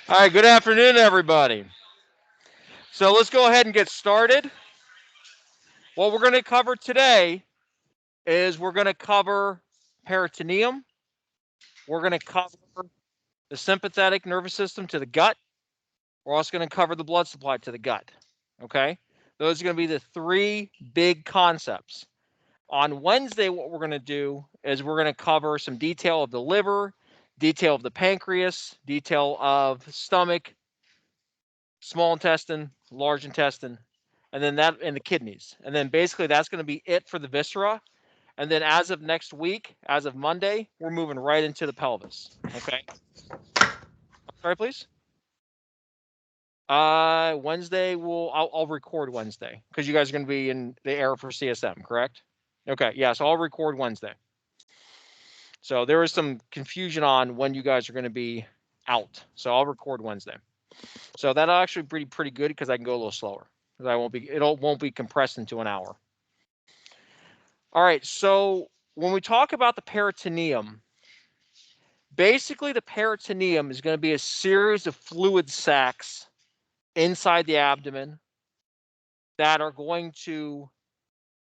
All right, good afternoon, everybody. So let's go ahead and get started. What we're going to cover today is we're going to cover peritoneum. We're going to cover the sympathetic nervous system to the gut. We're also going to cover the blood supply to the gut. Okay? Those are going to be the three big concepts. On Wednesday, what we're going to do is we're going to cover some detail of the liver, detail of the pancreas, detail of stomach, small intestine, large intestine, and then that and the kidneys. And then basically that's going to be it for the viscera. And then as of next week, as of Monday, we're moving right into the pelvis. Okay. Sorry, please. Wednesday I'll record Wednesday because you guys are going to be in the air for CSM, correct? Okay. Yeah. So I'll record Wednesday. So there is some confusion on when you guys are going to be out. So I'll record Wednesday. So that'll actually be pretty good because I can go a little slower. It won't be compressed into an hour. All right, so when we talk about the peritoneum, basically the peritoneum is going to be a series of fluid sacs inside the abdomen that are going to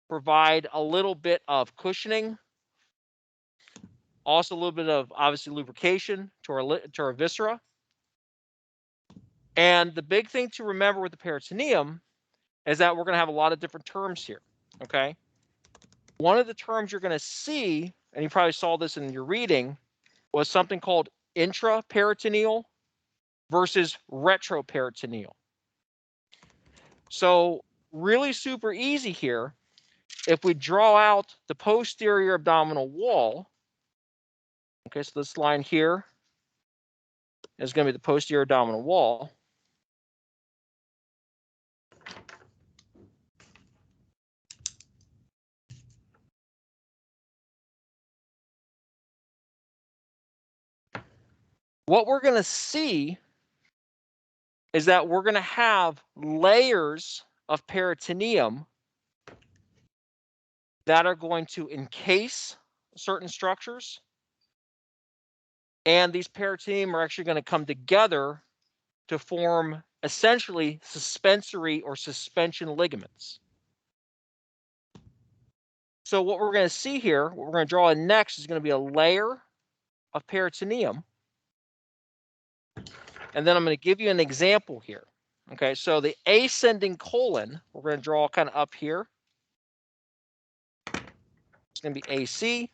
provide a little bit of cushioning, also a little bit of obviously lubrication to our viscera. And the big thing to remember with the peritoneum is that we're going to have a lot of different terms here, okay? One of the terms you're going to see, and you probably saw this in your reading, was something called intraperitoneal versus retroperitoneal. So really super easy here. If we draw out the posterior abdominal wall, okay, so this line here is going to be the posterior abdominal wall. What we're going to see is that we're going to have layers of peritoneum that are going to encase certain structures. And these peritoneum are actually going to come together to form essentially suspensory or suspension ligaments. So what we're going to see here, what we're going to draw in next is going to be a layer of peritoneum. And then I'm going to give you an example here. Okay, so the ascending colon, we're going to draw kind of up here. It's going to be AC.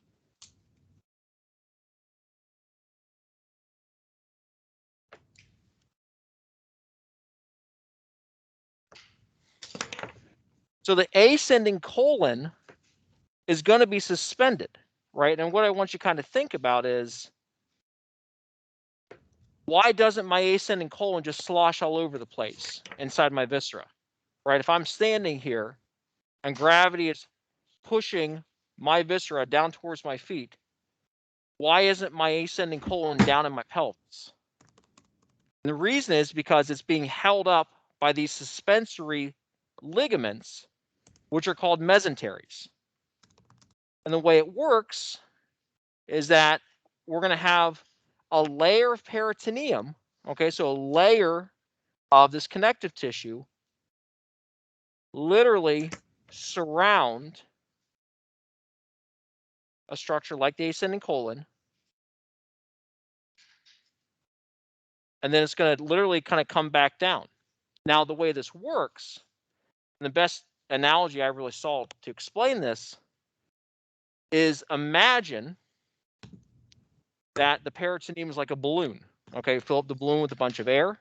So the ascending colon is going to be suspended, right? And what I want you to kind of think about is, why doesn't my ascending colon just slosh all over the place inside my viscera, right? If I'm standing here and gravity is pushing my viscera down towards my feet, why isn't my ascending colon down in my pelvis? And the reason is because it's being held up by these suspensory ligaments, which are called mesenteries. And the way it works is that we're going to have a layer of peritoneum Okay, so a layer of this connective tissue literally surround a structure like the ascending colon, and then it's going to literally kind of come back down. Now, the way this works, and the best analogy I really saw to explain this is imagine that the peritoneum is like a balloon. Okay, fill up the balloon with a bunch of air.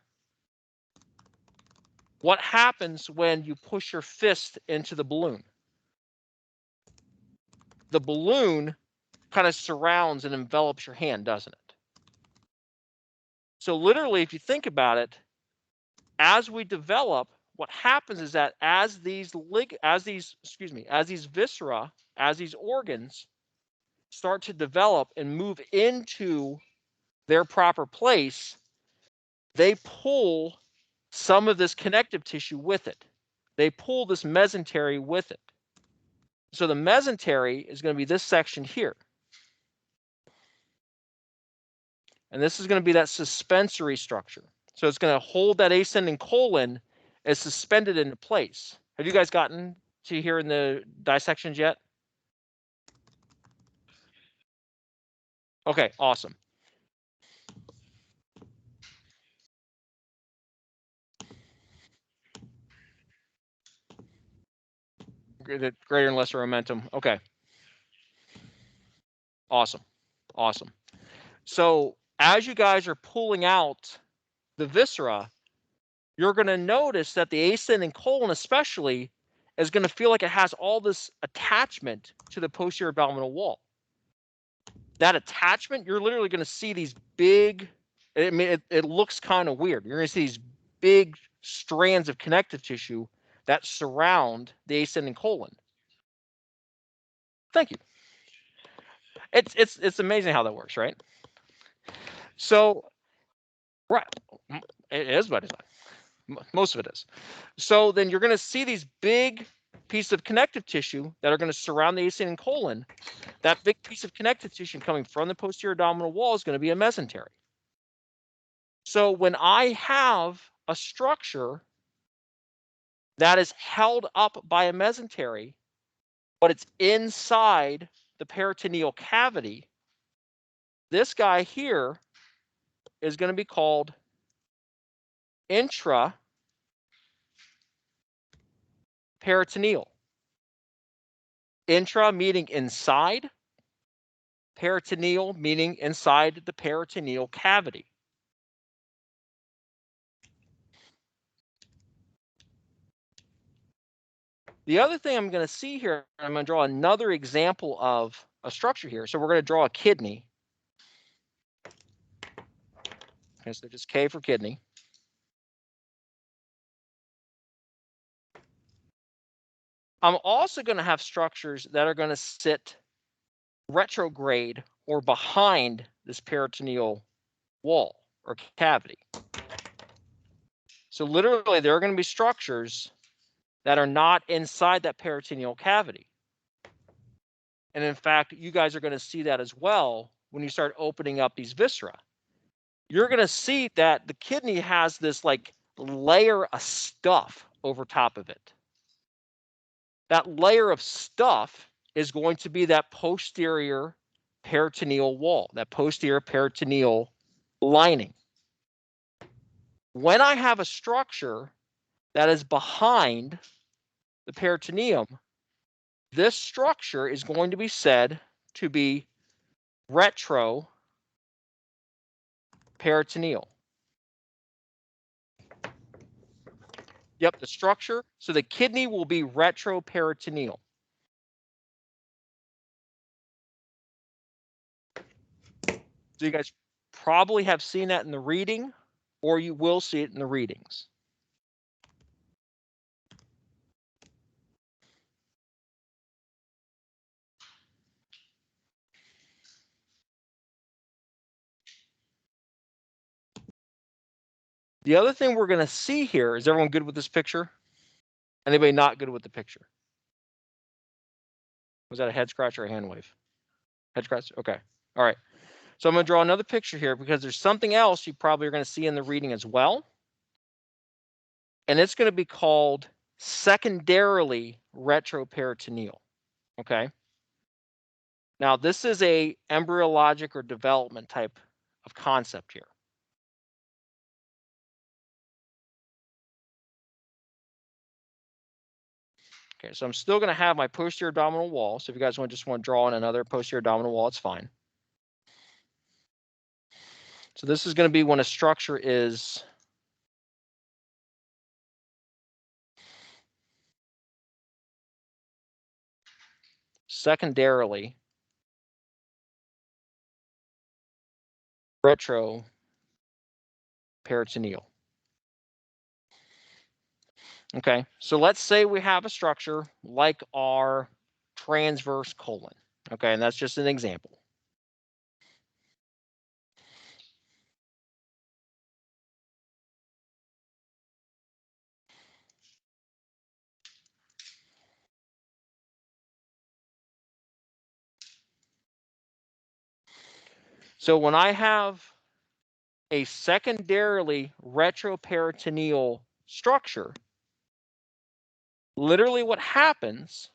What happens when you push your fist into the balloon? The balloon kind of surrounds and envelops your hand, doesn't it? So literally, if you think about it, as we develop, what happens is that as these viscera, as these organs start to develop and move into their proper place, they pull some of this connective tissue with it. They pull this mesentery with it. So the mesentery is going to be this section here. And this is going to be that suspensory structure. So it's going to hold that ascending colon as suspended into place. Have you guys gotten to here in the dissections yet? Okay, awesome. Greater and lesser momentum. Okay, awesome, awesome. So as you guys are pulling out the viscera, you're going to notice that the ascending colon especially is going to feel like it has all this attachment to the posterior abdominal wall. That attachment, you're literally going to see these big, I mean, it looks kind of weird. You're going to see these big strands of connective tissue that surround the ascending colon. Thank you. It's amazing how that works, right? So, right, it is by design. Most of it is. So then you're going to see these big pieces of connective tissue that are going to surround the ascending colon. That big piece of connective tissue coming from the posterior abdominal wall is going to be a mesentery. So when I have a structure that is held up by a mesentery, but it's inside the peritoneal cavity, this guy here is going to be called intraperitoneal. Intra meaning inside, peritoneal meaning inside the peritoneal cavity. The other thing I'm going to see here, I'm going to draw another example of a structure here. So we're going to draw a kidney. Okay, so just K for kidney. I'm also going to have structures that are going to sit retrograde or behind this peritoneal wall or cavity. So literally, there are going to be structures that are not inside that peritoneal cavity. And in fact, you guys are going to see that as well when you start opening up these viscera. You're going to see that the kidney has this like layer of stuff over top of it. That layer of stuff is going to be that posterior peritoneal wall, that posterior peritoneal lining. When I have a structure that is behind the peritoneum, this structure is going to be said to be retroperitoneal. Yep, the structure. So the kidney will be retroperitoneal. So you guys probably have seen that in the reading, or you will see it in the readings. The other thing we're going to see here, is everyone good with this picture? Anybody not good with the picture? Was that a head scratch or a hand wave? Head scratch? Okay. All right. So I'm going to draw another picture here because there's something else you probably are going to see in the reading as well. And it's going to be called secondarily retroperitoneal. Okay. Now, this is a embryologic or development type of concept here. Okay, so I'm still going to have my posterior abdominal wall. So if you guys just want to draw in another posterior abdominal wall, it's fine. So this is going to be when a structure is secondarily retroperitoneal. Okay, so let's say we have a structure like our transverse colon. Okay, and that's just an example. So when I have a secondarily retroperitoneal structure, literally what happens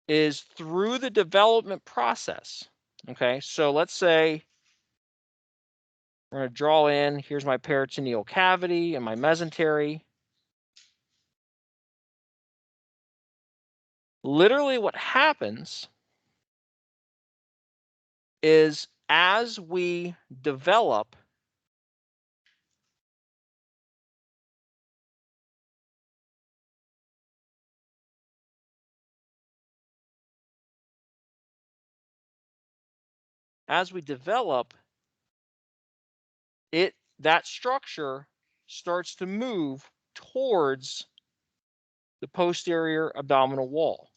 is through the development process. Okay, so let's say we're going to draw in, here's my peritoneal cavity and my mesentery. Literally what happens is as we develop it, that structure starts to move towards the posterior abdominal wall.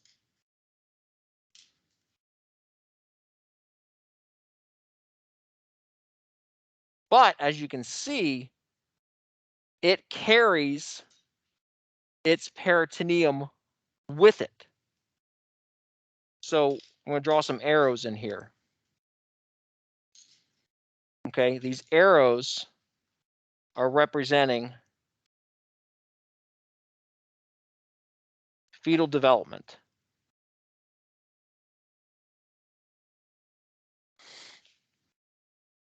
But as you can see, it carries its peritoneum with it. So I'm going to draw some arrows in here. Okay, these arrows are representing fetal development.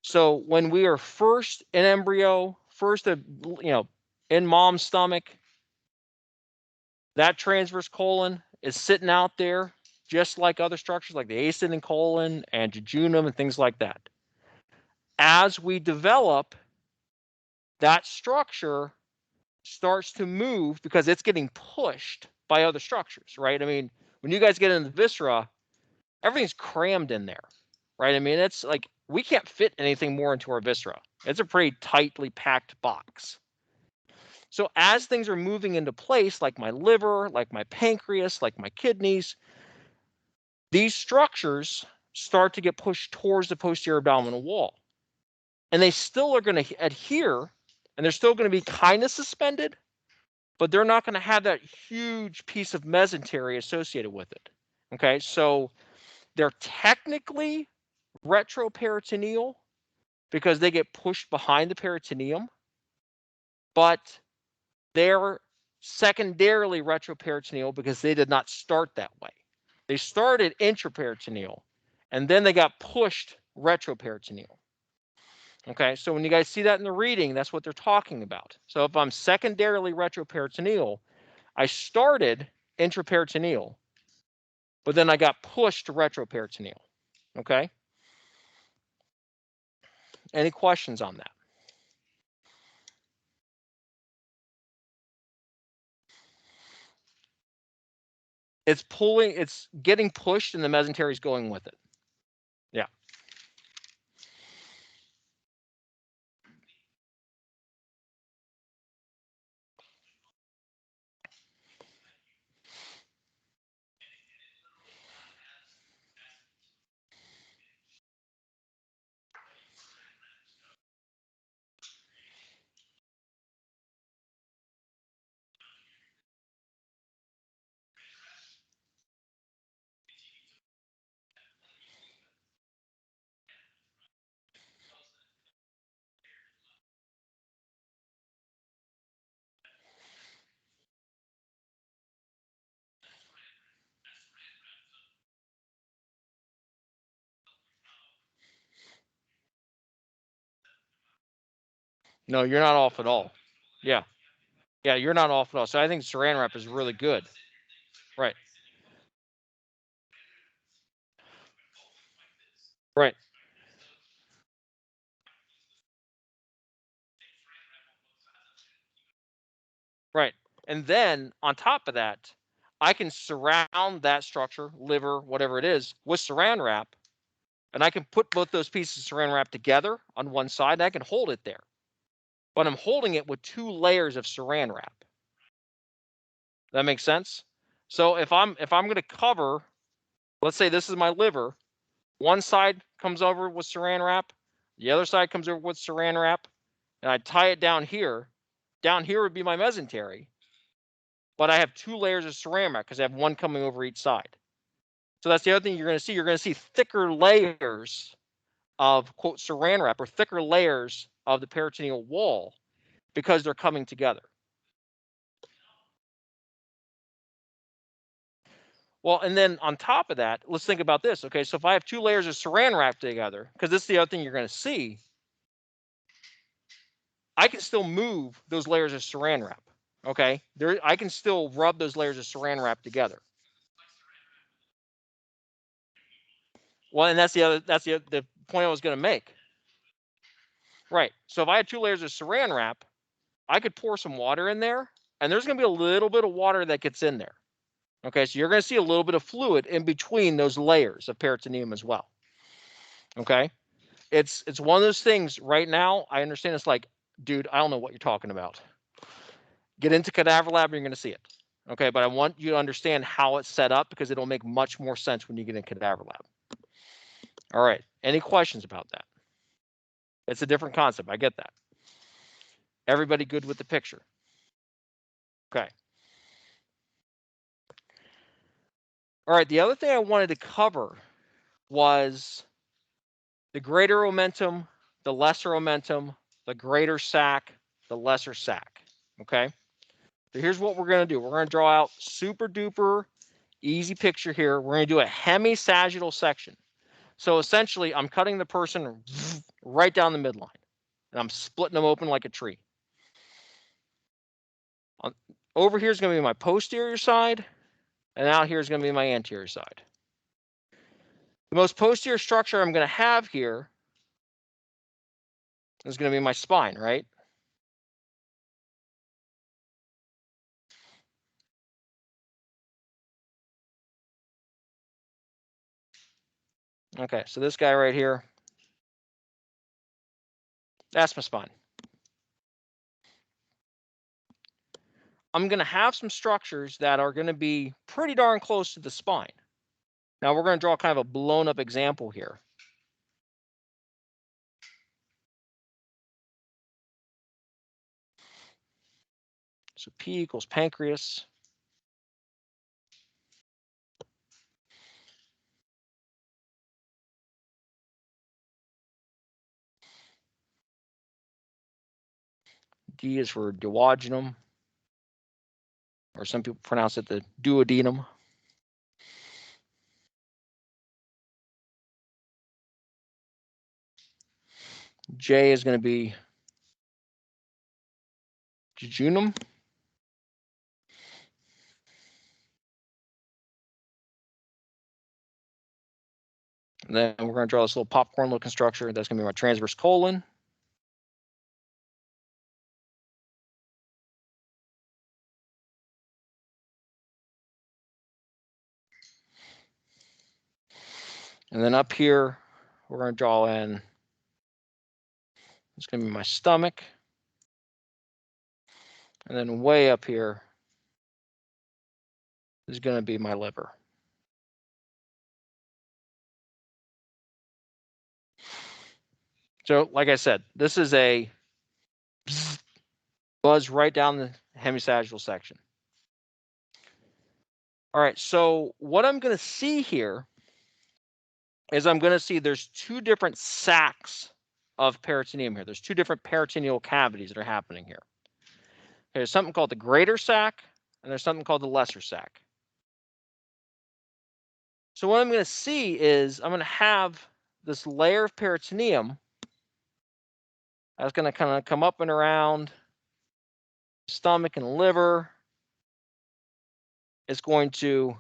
So when we are first in embryo, in mom's stomach, that transverse colon is sitting out there just like other structures like the ascending colon and jejunum and things like that. As we develop, that structure starts to move because it's getting pushed by other structures, right? I mean, when you guys get in the viscera, everything's crammed in there, right? I mean, it's like we can't fit anything more into our viscera. It's a pretty tightly packed box. So as things are moving into place, like my liver, like my pancreas, like my kidneys, these structures start to get pushed towards the posterior abdominal wall. And they still are going to adhere, and they're still going to be kind of suspended, but they're not going to have that huge piece of mesentery associated with it. Okay, so they're technically retroperitoneal because they get pushed behind the peritoneum, but they're secondarily retroperitoneal because they did not start that way. They started intraperitoneal, and then they got pushed retroperitoneal. Okay, so when you guys see that in the reading, that's what they're talking about. So if I'm secondarily retroperitoneal, I started intraperitoneal, but then I got pushed to retroperitoneal. Okay? Any questions on that? It's getting pushed and the mesentery is going with it. Yeah. No, you're not off at all. Yeah. Yeah, you're not off at all. So I think saran wrap is really good. Right. Right. Right. And then on top of that, I can surround that structure, liver, whatever it is, with saran wrap, and I can put both those pieces of saran wrap together on one side, and I can hold it there. But I'm holding it with 2 layers of saran wrap. That makes sense? So if I'm going to cover, let's say this is my liver, one side comes over with saran wrap, the other side comes over with saran wrap, and I tie it down here. Down here would be my mesentery, but I have 2 layers of saran wrap because I have one coming over each side. So that's the other thing you're going to see. You're going to see thicker layers of quote saran wrap or thicker layers of the peritoneal wall because they're coming together. Well, and then on top of that, let's think about this. Okay, so if I have 2 layers of saran wrap together, because this is the other thing you're going to see, I can still move those layers of saran wrap. Okay, I can still rub those layers of saran wrap together. Well, and that's the point I was going to make. Right. So if I had 2 layers of saran wrap, I could pour some water in there, and there's going to be a little bit of water that gets in there. Okay, so you're going to see a little bit of fluid in between those layers of peritoneum as well. Okay, it's one of those things right now. I understand it's like, dude, I don't know what you're talking about. Get into cadaver lab, and you're going to see it. Okay, but I want you to understand how it's set up because it'll make much more sense when you get in cadaver lab. All right, any questions about that? It's a different concept. I get that. Everybody good with the picture? Okay. All right, the other thing I wanted to cover was the greater omentum, the lesser omentum, the greater sac, the lesser sac. Okay. So here's what we're going to do. We're going to draw out super duper easy picture here. We're going to do a hemisagittal section. So essentially, I'm cutting the person right down the midline, and I'm splitting them open like a tree. Over here is going to be my posterior side, and out here is going to be my anterior side. The most posterior structure I'm going to have here is going to be my spine, right? Okay, so this guy right here, that's my spine. I'm going to have some structures that are going to be pretty darn close to the spine. Now we're going to draw kind of a blown up example here. So P equals pancreas. D is for duodenum, or some people pronounce it the duodenum. J is going to be jejunum. And then we're going to draw this little popcorn looking structure. That's going to be my transverse colon. And then up here, we're going to draw in, it's going to be my stomach. And then way up here is going to be my liver. So like I said, this is a buzz right down the hemisagittal section. All right, so what I'm going to see here is I'm going to see there's 2 different sacs of peritoneum here. There's 2 different peritoneal cavities that are happening here. There's something called the greater sac, and there's something called the lesser sac. So what I'm going to see is I'm going to have this layer of peritoneum That's going to kind of come up and around stomach and liver. It's going to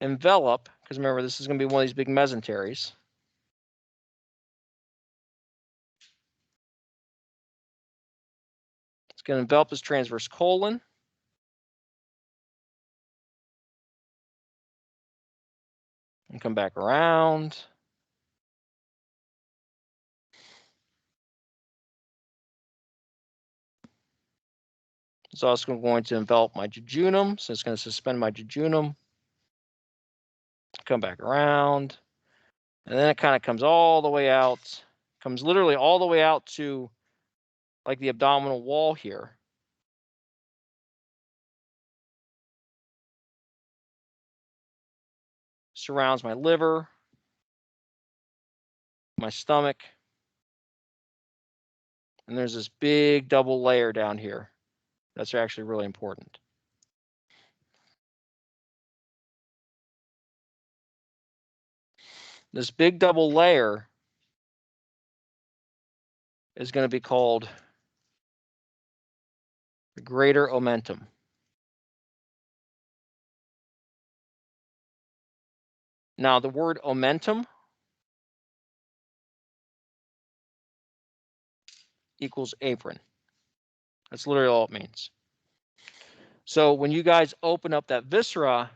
envelop, because remember, this is going to be one of these big mesenteries. It's going to envelop this transverse colon. And come back around. It's also going to envelop my jejunum, so it's going to suspend my jejunum. Come back around. And then it kind of comes all the way out, comes literally all the way out to like the abdominal wall here. Surrounds my liver, my stomach. And there's this big double layer down here. That's actually really important. This big double layer is going to be called the greater omentum. Now, the word omentum equals apron. That's literally all it means. So when you guys open up that viscera,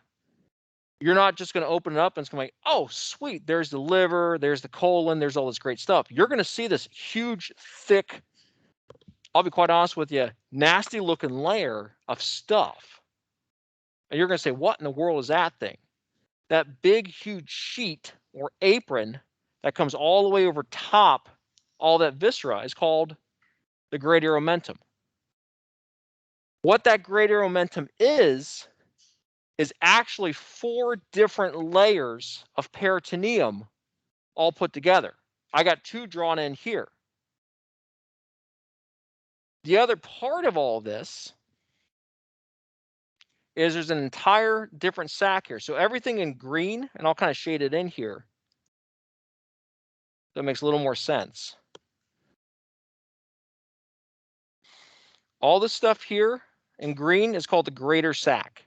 you're not just going to open it up and it's going to be, oh, sweet, there's the liver, there's the colon, there's all this great stuff. You're going to see this huge, thick, I'll be quite honest with you, nasty looking layer of stuff. And you're going to say, what in the world is that thing? That big, huge sheet or apron that comes all the way over top all that viscera is called the greater omentum. What that greater omentum is actually 4 different layers of peritoneum all put together. I got 2 drawn in here. The other part of all this is there's an entire different sac here. So everything in green, and I'll kind of shade it in here, so it makes a little more sense. All this stuff here in green is called the greater sac.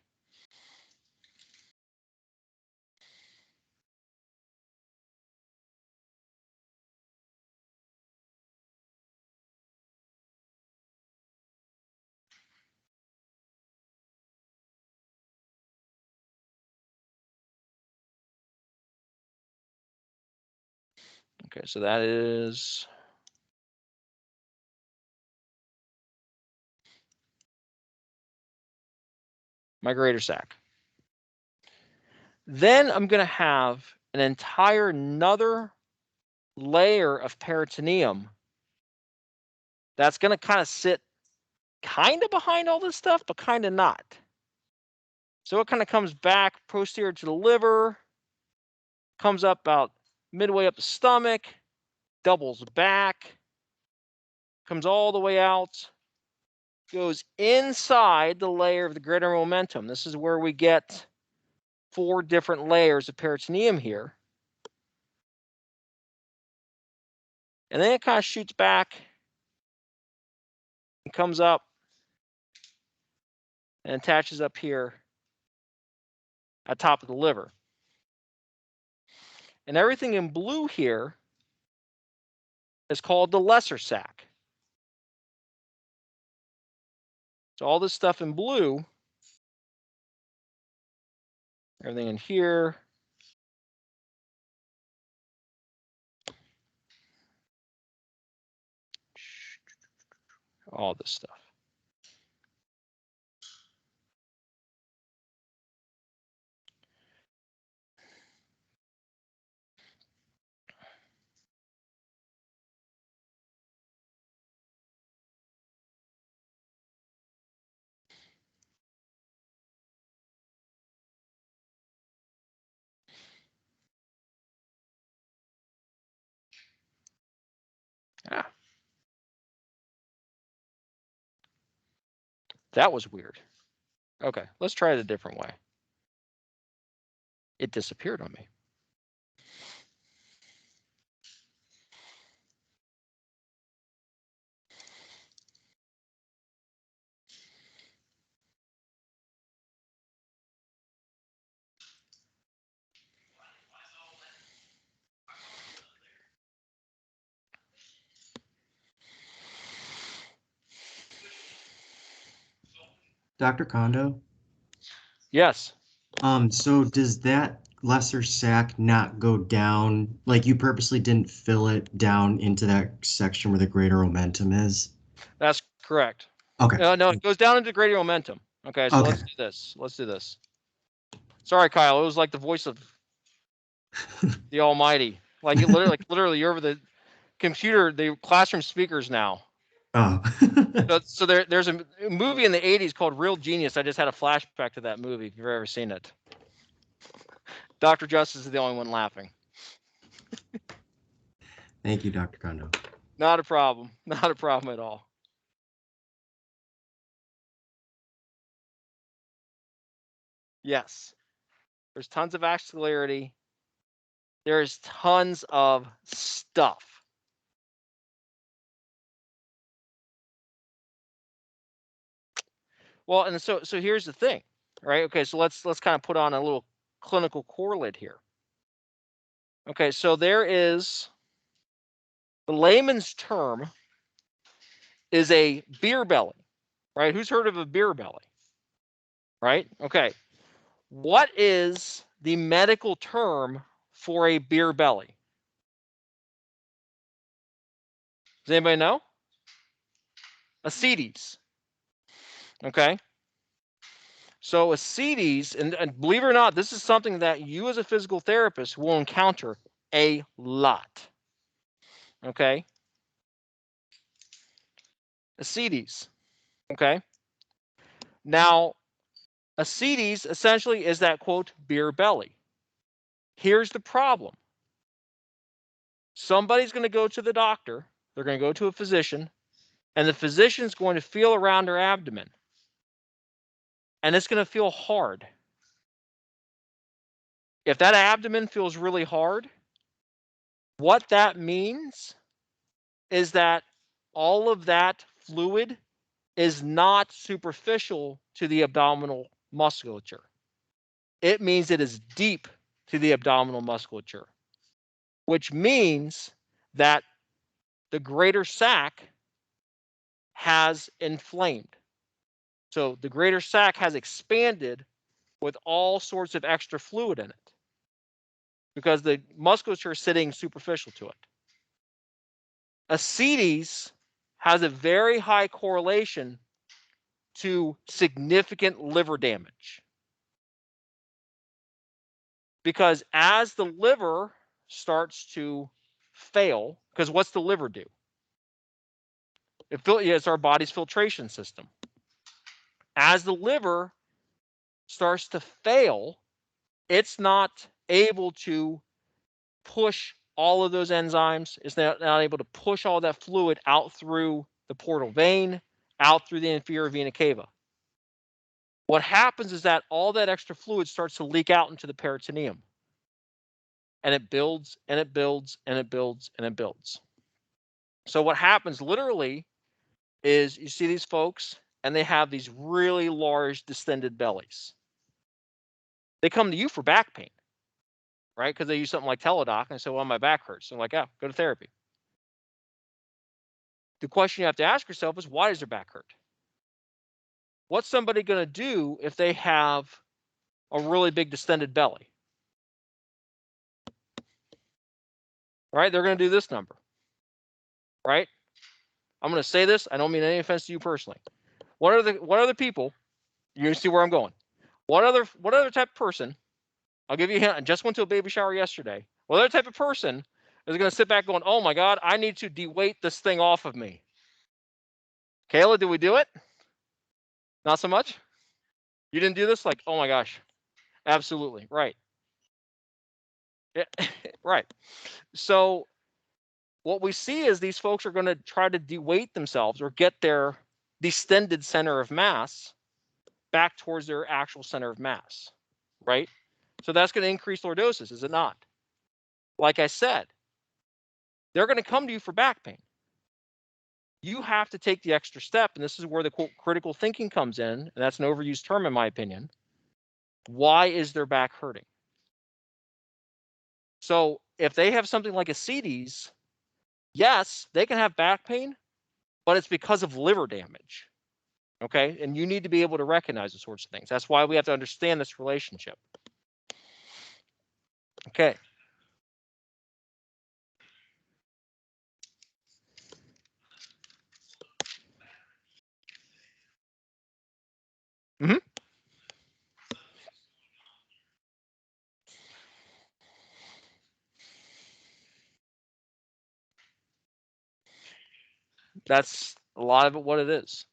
Okay, so that is my greater sac. Then I'm going to have an entire another layer of peritoneum that's going to kind of sit kind of behind all this stuff, but kind of not. So it kind of comes back posterior to the liver, comes up about midway up the stomach, doubles back, comes all the way out, goes inside the layer of the greater omentum. This is where we get 4 different layers of peritoneum here. And then it kind of shoots back and comes up and attaches up here at top of the liver. And everything in blue here is called the lesser sac. So all this stuff in blue, everything in here, all this stuff. Ah, that was weird. Okay, let's try it a different way. It disappeared on me. Dr. Kondo? Yes, So does that lesser sac not go down, like you purposely didn't fill it down into that section where the greater omentum is? that's correct. Okay. No, it goes down into greater momentum. Okay, so Okay. let's do this. Let's do this. Sorry, Kyle. It was like the voice of the Almighty. Like literally, you're over the computer, the classroom speakers now. Oh. So there's a movie in the '80s called Real Genius. I just had a flashback to that movie. If you've ever seen it, Dr. Justice is the only one laughing. Thank you, Dr. Kondo. Not a problem. Not a problem at all. Yes, there's tons of vascularity. There's tons of stuff. Well, and so here's the thing, right? Okay, so let's kind of put on a little clinical correlate here. Okay, so there is the layman's term is a beer belly, right? Who's heard of a beer belly? Right? Okay. What is the medical term for a beer belly? Does anybody know? Ascites. Okay. So ascites, and believe it or not, this is something that you as a physical therapist will encounter a lot. Okay. Ascites. Okay. Now, ascites essentially is that quote beer belly. Here's the problem. Somebody's going to go to the doctor, they're going to go to a physician, and the physician's going to feel around their abdomen. And it's going to feel hard. If that abdomen feels really hard, what that means is that all of that fluid is not superficial to the abdominal musculature. It means it is deep to the abdominal musculature, which means that the greater sac has inflamed. So the greater sac has expanded with all sorts of extra fluid in it because the musculature is sitting superficial to it. Ascites has a very high correlation to significant liver damage. Because as the liver starts to fail, because what's the liver do? It's our body's filtration system. As the liver starts to fail, it's not able to push all of those enzymes. It's not able to push all that fluid out through the portal vein, out through the inferior vena cava. What happens is that all that extra fluid starts to leak out into the peritoneum. And it builds and it builds and it builds and it builds. So what happens literally is you see these folks and they have these really large distended bellies. They come to you for back pain, right? Because they use something like Teladoc and say, well, my back hurts. So I'm like, yeah, go to therapy. The question you have to ask yourself is, why does their back hurt? What's somebody going to do if they have a really big distended belly? Right? They're going to do this number. Right? I'm going to say this. I don't mean any offense to you personally. What are the people? You see where I'm going. What other type of person? I'll give you a hint. I just went to a baby shower yesterday. What other type of person is going to sit back going, oh my God, I need to de-weight this thing off of me? Kayla, did we do it? Not so much? You didn't do this? Like, oh my gosh. Absolutely. Right. Yeah, right. So what we see is these folks are going to try to de-weight themselves or get their distended center of mass back towards their actual center of mass, right? So that's going to increase lordosis, is it not? Like I said, they're going to come to you for back pain. You have to take the extra step, and this is where the quote critical thinking comes in, and that's an overused term in my opinion. Why is their back hurting? So if they have something like ascites, yes, they can have back pain, but it's because of liver damage. Okay, and you need to be able to recognize the sorts of things. That's why we have to understand this relationship. Okay. Mm-hmm. That's a lot of it what it is.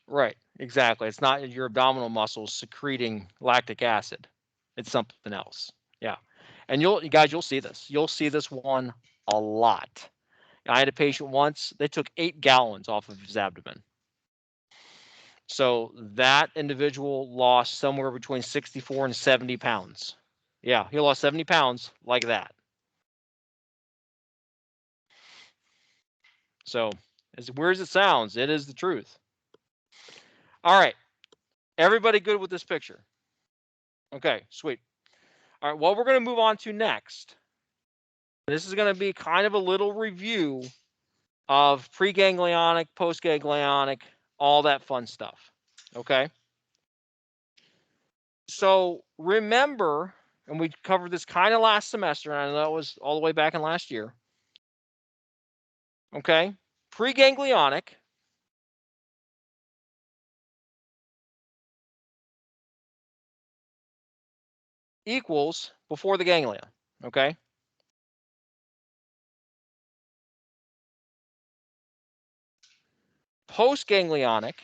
Right, exactly. It's not your abdominal muscles secreting lactic acid. It's something else. Yeah. And you'll see this. You'll see this one a lot. I had a patient once, they took 8 gallons off of his abdomen. So that individual lost somewhere between 64 and 70 pounds. Yeah, he lost 70 pounds like that. So, as weird as it sounds, it is the truth. All right. Everybody good with this picture? Okay, sweet. All right, what we're going to move on to next, this is going to be kind of a little review of preganglionic, postganglionic, all that fun stuff. Okay? So remember, and we covered this kind of last semester, and I know it was all the way back in last year. Okay? Preganglionic equals before the ganglia. Okay? Postganglionic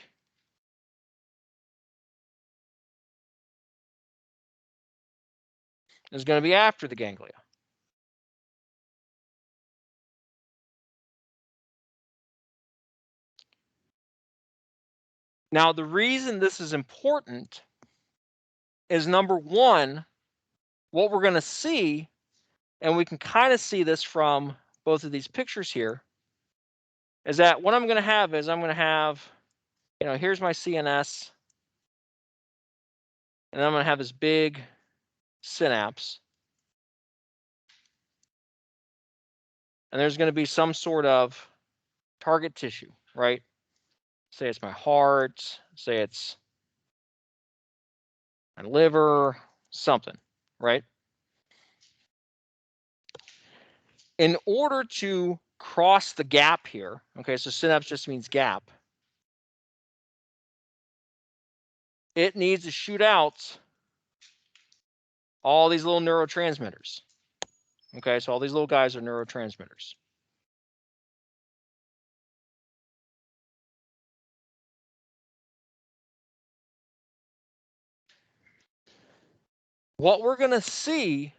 is going to be after the ganglia. Now, the reason this is important is number one, what we're going to see, and we can kind of see this from both of these pictures here, is that what I'm going to have is I'm going to have, here's my CNS, and I'm going to have this big synapse. And there's going to be some sort of target tissue, right? Say it's my heart, say it's my liver, something, right? In order to cross the gap here, okay, so synapse just means gap, it needs to shoot out all these little neurotransmitters. Okay, so all these little guys are neurotransmitters. What we're going to see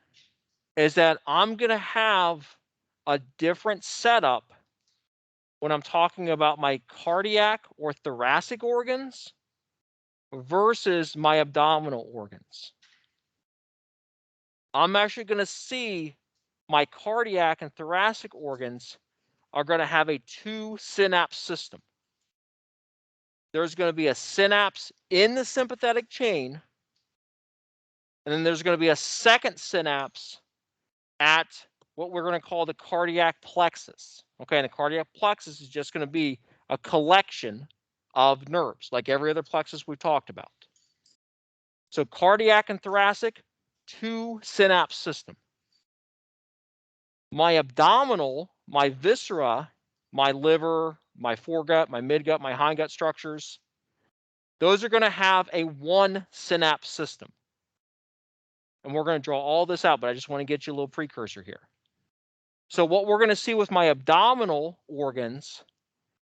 is that I'm going to have a different setup when I'm talking about my cardiac or thoracic organs versus my abdominal organs. I'm actually going to see my cardiac and thoracic organs are going to have a 2 synapse system. There's going to be a synapse in the sympathetic chain, and then there's going to be a second synapse at what we're going to call the cardiac plexus. Okay, and the cardiac plexus is just going to be a collection of nerves, like every other plexus we've talked about. So cardiac and thoracic, 2 synapse system. My abdominal, my viscera, my liver, my foregut, my midgut, my hindgut structures, those are going to have a 1 synapse system. And we're going to draw all this out, but I just want to get you a little precursor here. So what we're going to see with my abdominal organs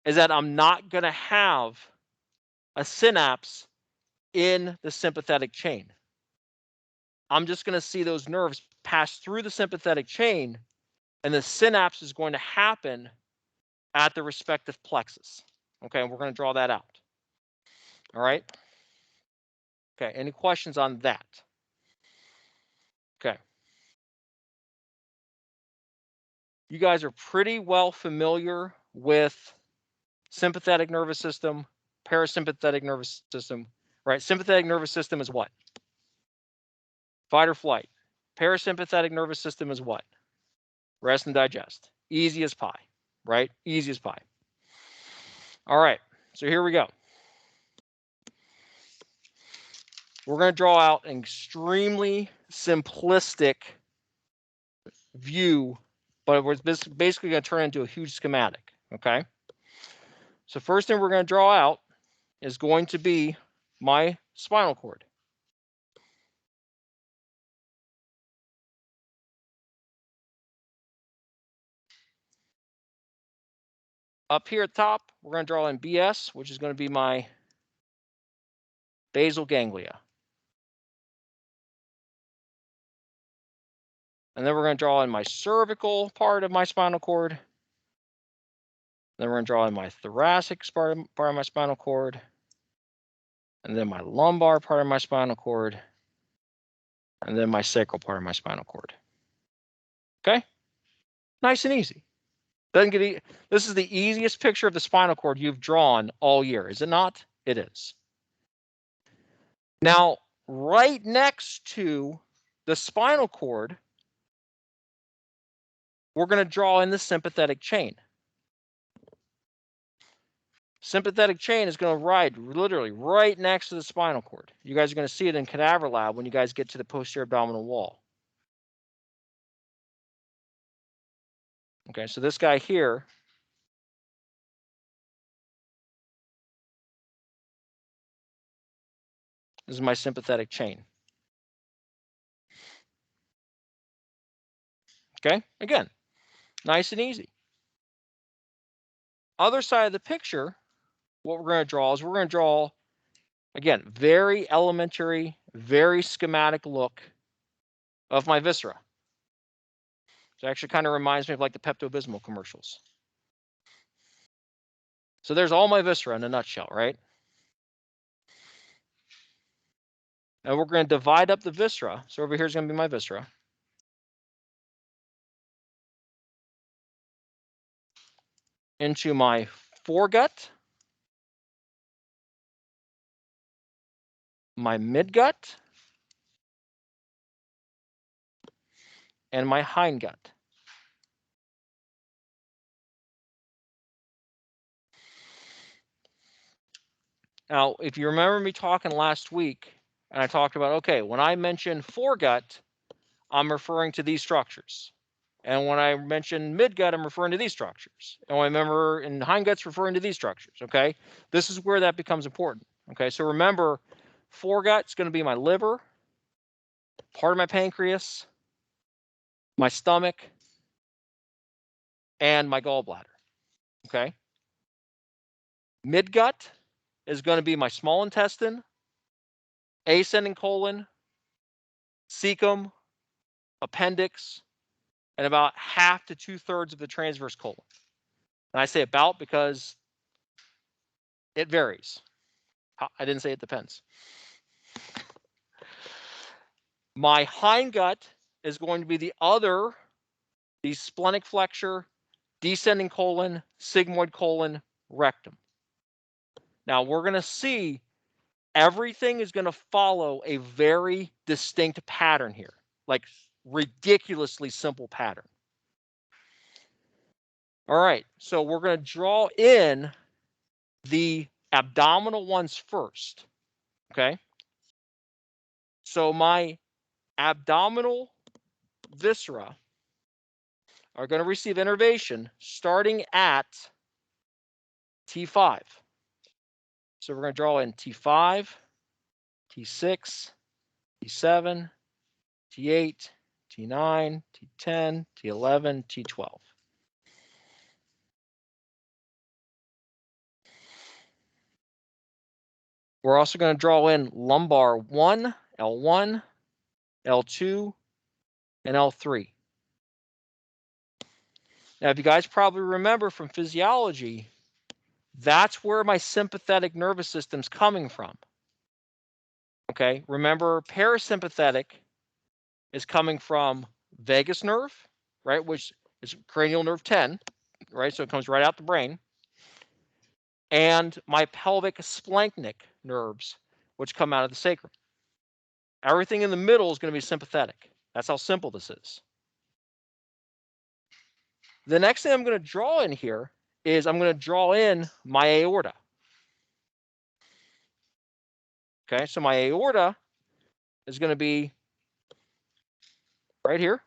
is that I'm not going to have a synapse in the sympathetic chain. I'm just going to see those nerves pass through the sympathetic chain, and the synapse is going to happen at the respective plexus. Okay, we're going to draw that out. All right. Okay, any questions on that? Okay. You guys are pretty well familiar with sympathetic nervous system, parasympathetic nervous system, right? Sympathetic nervous system is what? Fight or flight. Parasympathetic nervous system is what? Rest and digest. Easy as pie, right? Easy as pie. All right, so here we go. We're going to draw out an extremely simplistic view, but we're basically going to turn into a huge schematic, okay? So first thing we're going to draw out is going to be my spinal cord. Up here at top, we're going to draw in BS, which is going to be my basal ganglia. And then we're going to draw in my cervical part of my spinal cord. Then we're going to draw in my thoracic part of my spinal cord. And then my lumbar part of my spinal cord. And then my sacral part of my spinal cord. Okay? Nice and easy. Doesn't get this is the easiest picture of the spinal cord you've drawn all year, is it not? It is. Now, right next to the spinal cord, we're going to draw in the sympathetic chain. Sympathetic chain is going to ride literally right next to the spinal cord. You guys are going to see it in cadaver lab when you guys get to the posterior abdominal wall. Okay, so this guy here is my sympathetic chain. Okay, again, nice and easy. Other side of the picture, what we're going to draw is we're going to draw, again, very elementary, very schematic look of my viscera. So it actually kind of reminds me of like the Pepto-Bismol commercials. So there's all my viscera in a nutshell, right? And we're going to divide up the viscera. So over here is going to be my viscera. Into my foregut, my midgut, and my hindgut. Now, if you remember me talking last week, and I talked about, okay, when I mention foregut, I'm referring to these structures. And when I mention midgut, I'm referring to these structures. And when I remember in hindgut's referring to these structures, okay? This is where that becomes important, okay? So remember, foregut's going to be my liver, part of my pancreas, my stomach, and my gallbladder, okay? Midgut is going to be my small intestine, ascending colon, cecum, appendix, and about half to 2/3 of the transverse colon. And I say about because it varies. I didn't say it depends. My hindgut is going to be the splenic flexure, descending colon, sigmoid colon, rectum. Now we're going to see everything is going to follow a very distinct pattern here, like ridiculously simple pattern. All right, so we're going to draw in the abdominal ones first, okay? So my abdominal viscera are going to receive innervation starting at T5. So we're going to draw in T5, T6, T7, T8, T9, T10, T11, T12. We're also going to draw in lumbar 1, L1, L2, and L3. Now, if you guys probably remember from physiology, that's where my sympathetic nervous system's coming from. Okay, remember parasympathetic is coming from vagus nerve, right, which is cranial nerve 10, right, so it comes right out the brain, and my pelvic splanchnic nerves, which come out of the sacrum. Everything in the middle is going to be sympathetic. That's how simple this is. The next thing I'm going to draw in here is I'm going to draw in my aorta. Okay, so my aorta is going to be right here.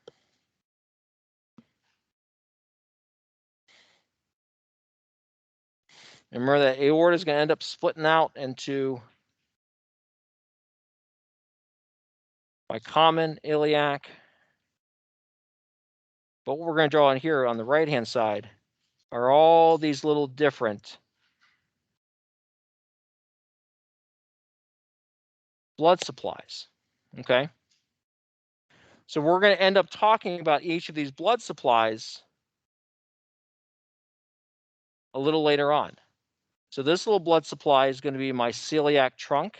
And remember that aorta is going to end up splitting out into my common iliac. But what we're going to draw in here on the right-hand side are all these little different blood supplies. Okay, so we're going to end up talking about each of these blood supplies a little later on. So this little blood supply is going to be my celiac trunk.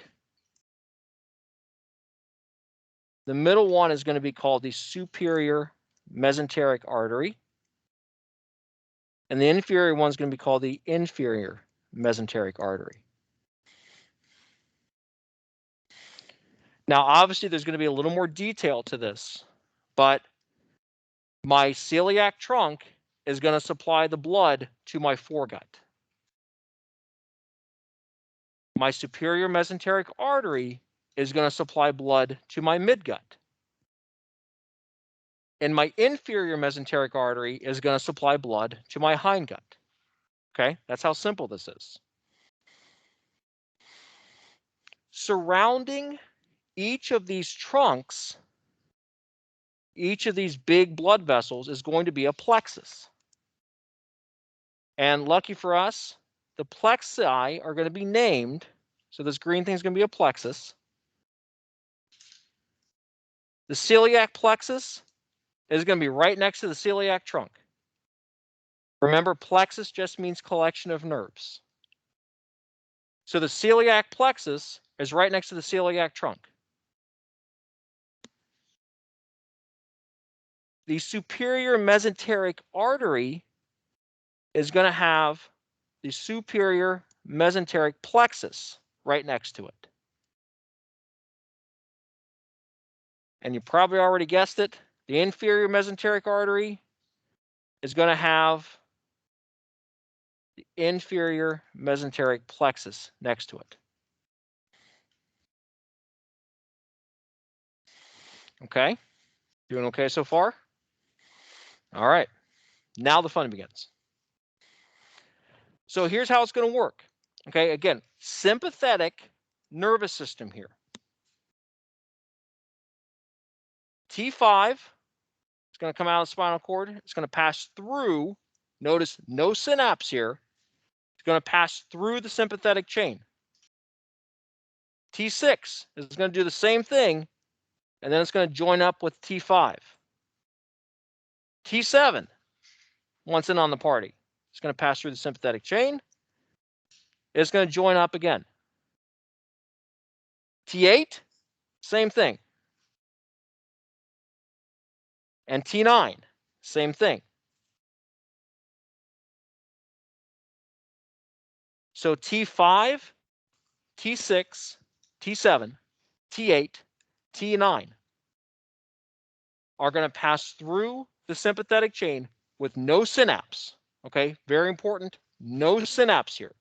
The middle one is going to be called the superior mesenteric artery. And the inferior one is going to be called the inferior mesenteric artery. Now, obviously, there's going to be a little more detail to this, but my celiac trunk is going to supply the blood to my foregut. My superior mesenteric artery is going to supply blood to my midgut. And my inferior mesenteric artery is going to supply blood to my hindgut. Okay, that's how simple this is. Surrounding each of these trunks, each of these big blood vessels is going to be a plexus. And lucky for us, the plexi are going to be named. So this green thing is going to be a plexus. The celiac plexus is going to be right next to the celiac trunk. Remember, plexus just means collection of nerves. So the celiac plexus is right next to the celiac trunk. The superior mesenteric artery is going to have the superior mesenteric plexus right next to it. And you probably already guessed it. The inferior mesenteric artery is going to have the inferior mesenteric plexus next to it. Okay? Doing okay so far? All right. Now the fun begins. So here's how it's going to work. Okay, again, sympathetic nervous system here. T5 is going to come out of the spinal cord. It's going to pass through. Notice no synapse here. It's going to pass through the sympathetic chain. T6 is going to do the same thing, and then it's going to join up with T5. T7, once in on the party, it's going to pass through the sympathetic chain. It's going to join up again. T8, same thing. And T9, same thing. So T5, T6, T7, T8, T9 are going to pass through the sympathetic chain with no synapse. Okay, very important, no synapse here.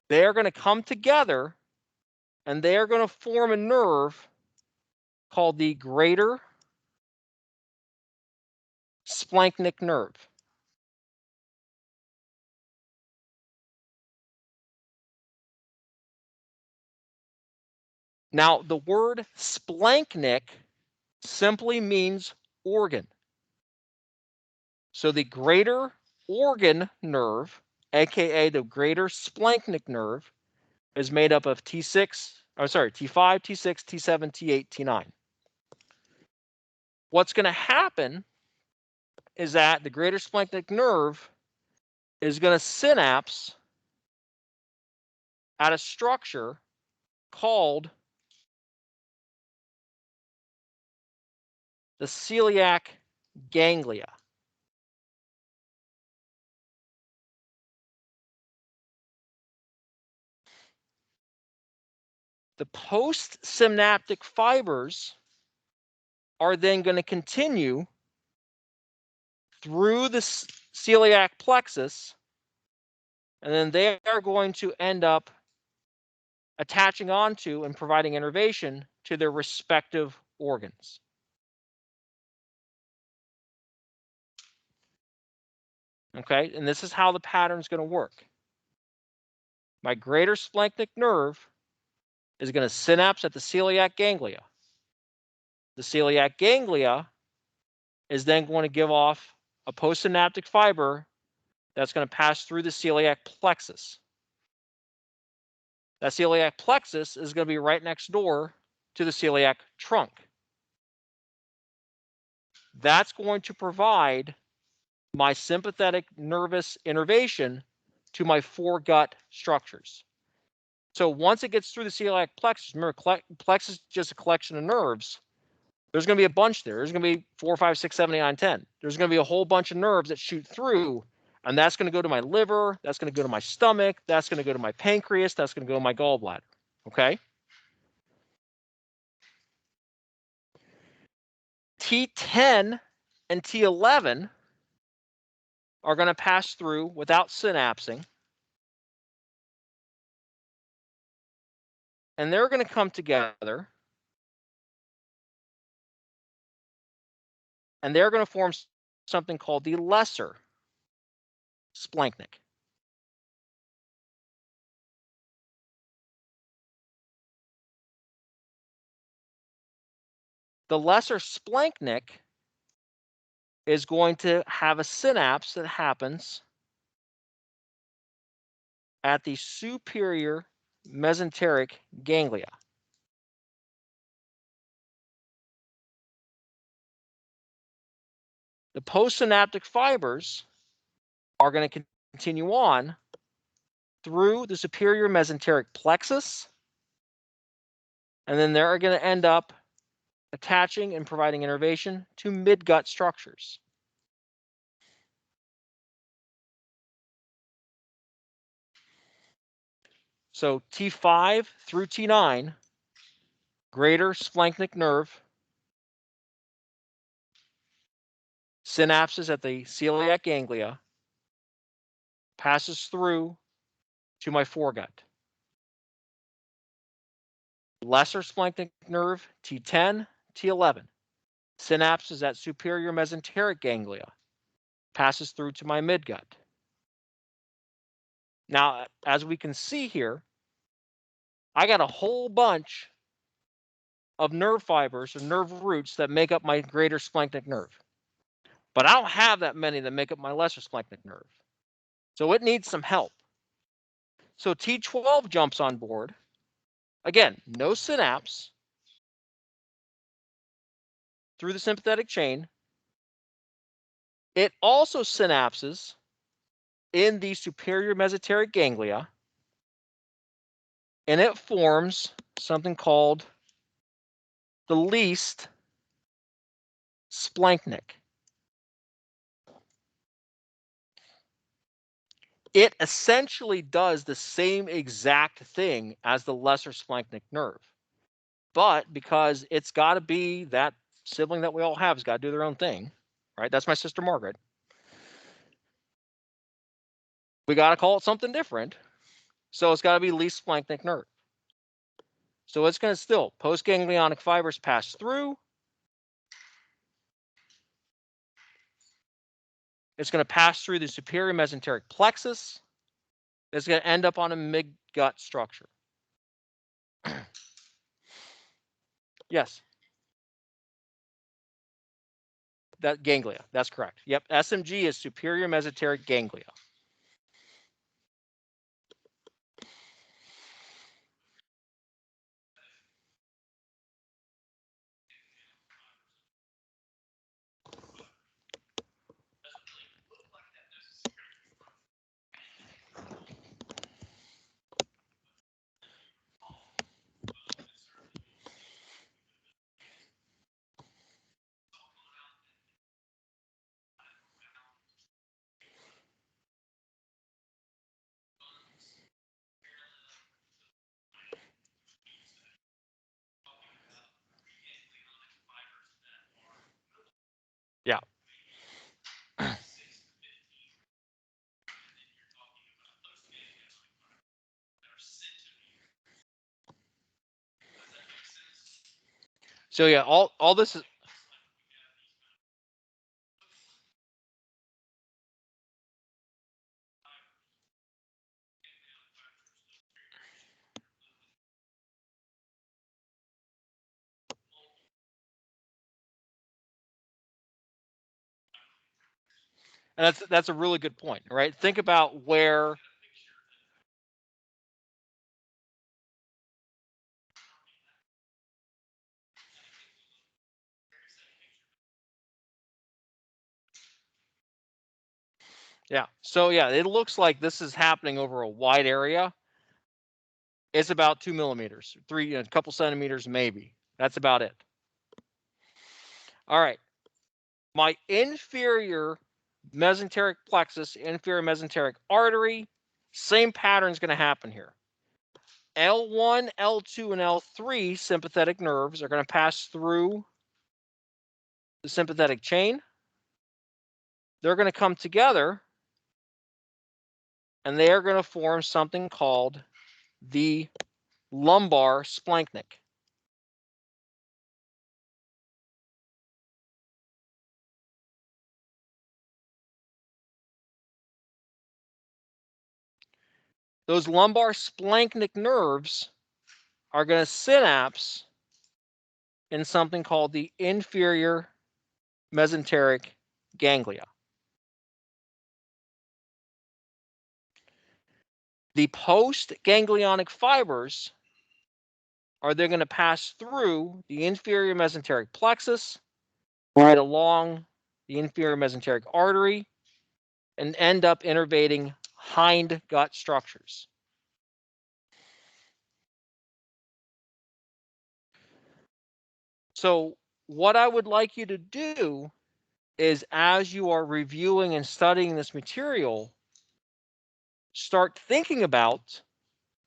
They are going to come together and they are going to form a nerve called the greater splanchnic nerve. Now, the word splanchnic simply means organ. So the greater organ nerve, aka the greater splanchnic nerve, is made up of T5, T6, T7, T8, T9. What's going to happen is that the greater splanchnic nerve is going to synapse at a structure called the celiac ganglia. The postsynaptic fibers are then going to continue through the celiac plexus, and then they are going to end up attaching onto and providing innervation to their respective organs. Okay, and this is how the pattern is going to work. My greater splanchnic nerve is going to synapse at the celiac ganglia. The celiac ganglia is then going to give off a postsynaptic fiber that's going to pass through the celiac plexus. That celiac plexus is going to be right next door to the celiac trunk. That's going to provide my sympathetic nervous innervation to my foregut structures. So once it gets through the celiac plexus, remember, plexus is just a collection of nerves. There's going to be a bunch there. There's going to be 4, 5, 6, 7, 8, 9, 10. There's going to be a whole bunch of nerves that shoot through, and that's going to go to my liver. That's going to go to my stomach. That's going to go to my pancreas. That's going to go to my gallbladder. Okay? T10 and T11 are going to pass through without synapsing, and they're going to come together, and they're going to form something called the lesser splanchnic. The lesser splanchnic is going to have a synapse that happens at the superior mesenteric ganglia. The postsynaptic fibers are going to continue on through the superior mesenteric plexus, and then they're going to end up attaching and providing innervation to midgut structures. So T5 through T9, greater splanchnic nerve, synapses at the celiac ganglia, passes through to my foregut. Lesser splanchnic nerve, T10, T11, synapses at superior mesenteric ganglia, passes through to my midgut. Now, as we can see here, I got a whole bunch of nerve fibers or nerve roots that make up my greater splanchnic nerve. But I don't have that many that make up my lesser splanchnic nerve. So it needs some help. So T12 jumps on board. Again, no synapse through the sympathetic chain. It also synapses in the superior mesenteric ganglia, and it forms something called the least splanchnic. It essentially does the same exact thing as the lesser splanchnic nerve. But because it's got to be that sibling that we all have has got to do their own thing, right? That's my sister Margaret. We got to call it something different. So it's got to be least splanchnic nerve. So it's going to still, postganglionic fibers pass through. It's going to pass through the superior mesenteric plexus. It's going to end up on a midgut structure. Yes. That ganglia, that's correct. Yep, SMG is superior mesenteric ganglia. So yeah, all this is. And that's a really good point, right? Think about where. Yeah. So yeah, it looks like this is happening over a wide area. It's about 2 millimeters, a couple centimeters maybe. That's about it. All right. My inferior mesenteric plexus, inferior mesenteric artery, same pattern is going to happen here. L1, L2, and L3 sympathetic nerves are going to pass through the sympathetic chain. They're going to come together and they are going to form something called the lumbar splanchnic. Those lumbar splanchnic nerves are going to synapse in something called the inferior mesenteric ganglia. The postganglionic fibers are they're going to pass through the inferior mesenteric plexus, right along the inferior mesenteric artery, and end up innervating hind gut structures. So what I would like you to do is, as you are reviewing and studying this material, start thinking about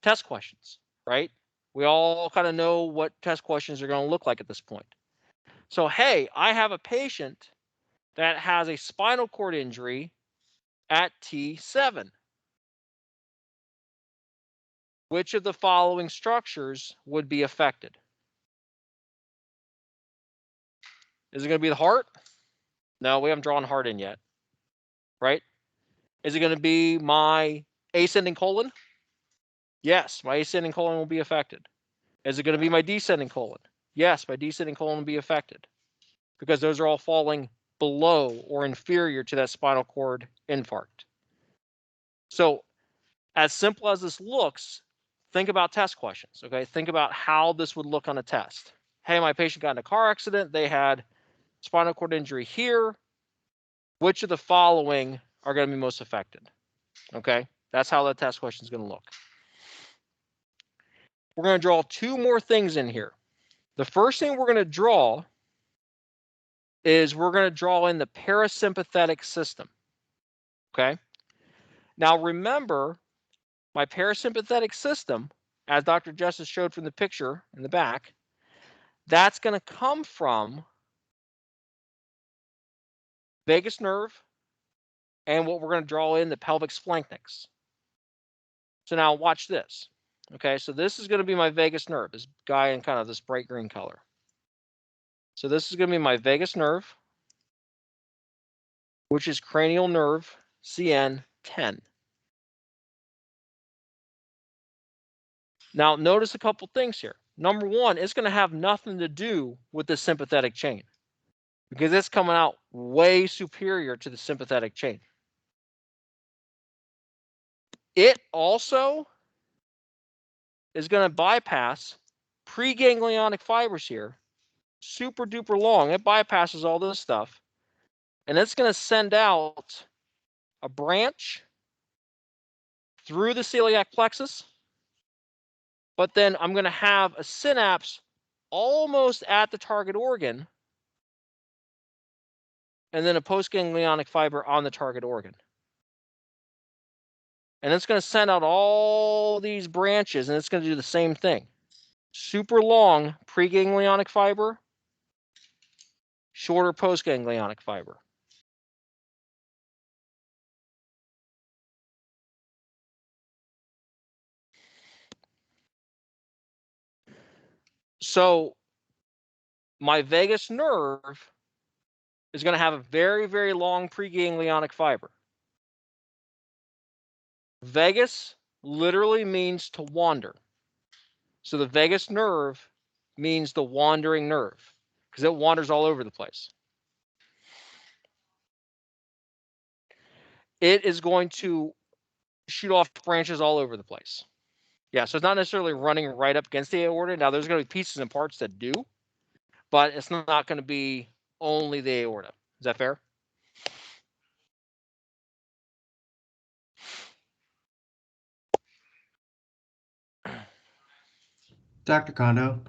test questions, right? We all kind of know what test questions are going to look like at this point. So, hey, I have a patient that has a spinal cord injury at T7. Which of the following structures would be affected? Is it going to be the heart? No, we haven't drawn heart in yet, right? Is it going to be my ascending colon? Yes, my ascending colon will be affected. Is it going to be my descending colon? Yes, my descending colon will be affected because those are all falling below or inferior to that spinal cord infarct. So, as simple as this looks, think about test questions, okay? Think about how this would look on a test. Hey, my patient got in a car accident. They had spinal cord injury here. Which of the following are going to be most affected? Okay, that's how that test question is going to look. We're going to draw two more things in here. The first thing we're going to draw is we're going to draw in the parasympathetic system. Okay. Now remember, my parasympathetic system, as Dr. Justice showed from the picture in the back, that's going to come from vagus nerve and what we're going to draw in the pelvic splanchnics. So now watch this. Okay, so this is going to be my vagus nerve, this guy in kind of this bright green color. So this is going to be my vagus nerve, which is cranial nerve CN10. Now notice a couple things here. Number one, it's going to have nothing to do with the sympathetic chain because it's coming out way superior to the sympathetic chain. It also is going to bypass preganglionic fibers here, super duper long. It bypasses all this stuff, and it's going to send out a branch through the celiac plexus, but then I'm going to have a synapse almost at the target organ, and then a postganglionic fiber on the target organ. And it's going to send out all these branches, and it's going to do the same thing. Super long preganglionic fiber, shorter postganglionic fiber. So my vagus nerve is going to have a very, very long preganglionic fiber. Vagus literally means to wander. So the vagus nerve means the wandering nerve because it wanders all over the place. It is going to shoot off branches all over the place. Yeah, so it's not necessarily running right up against the aorta. Now, there's going to be pieces and parts that do, but it's not going to be only the aorta. Is that fair? Dr. Kondo.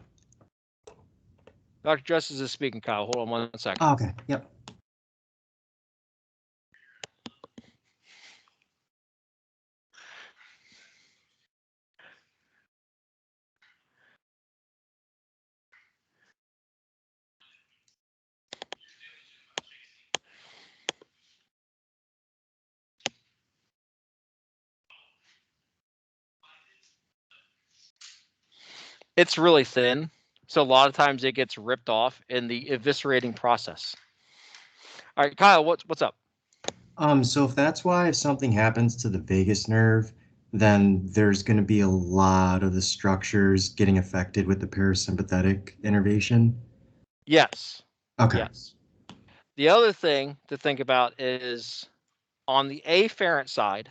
Dr. Justice is speaking, Kyle. Hold on 1 second. Oh, okay. Yep. It's really thin, so a lot of times it gets ripped off in the eviscerating process. All right, Kyle, what's up? So if that's why if something happens to the vagus nerve, then there's going to be a lot of the structures getting affected with the parasympathetic innervation. Yes. Okay. Yes. The other thing to think about is on the afferent side,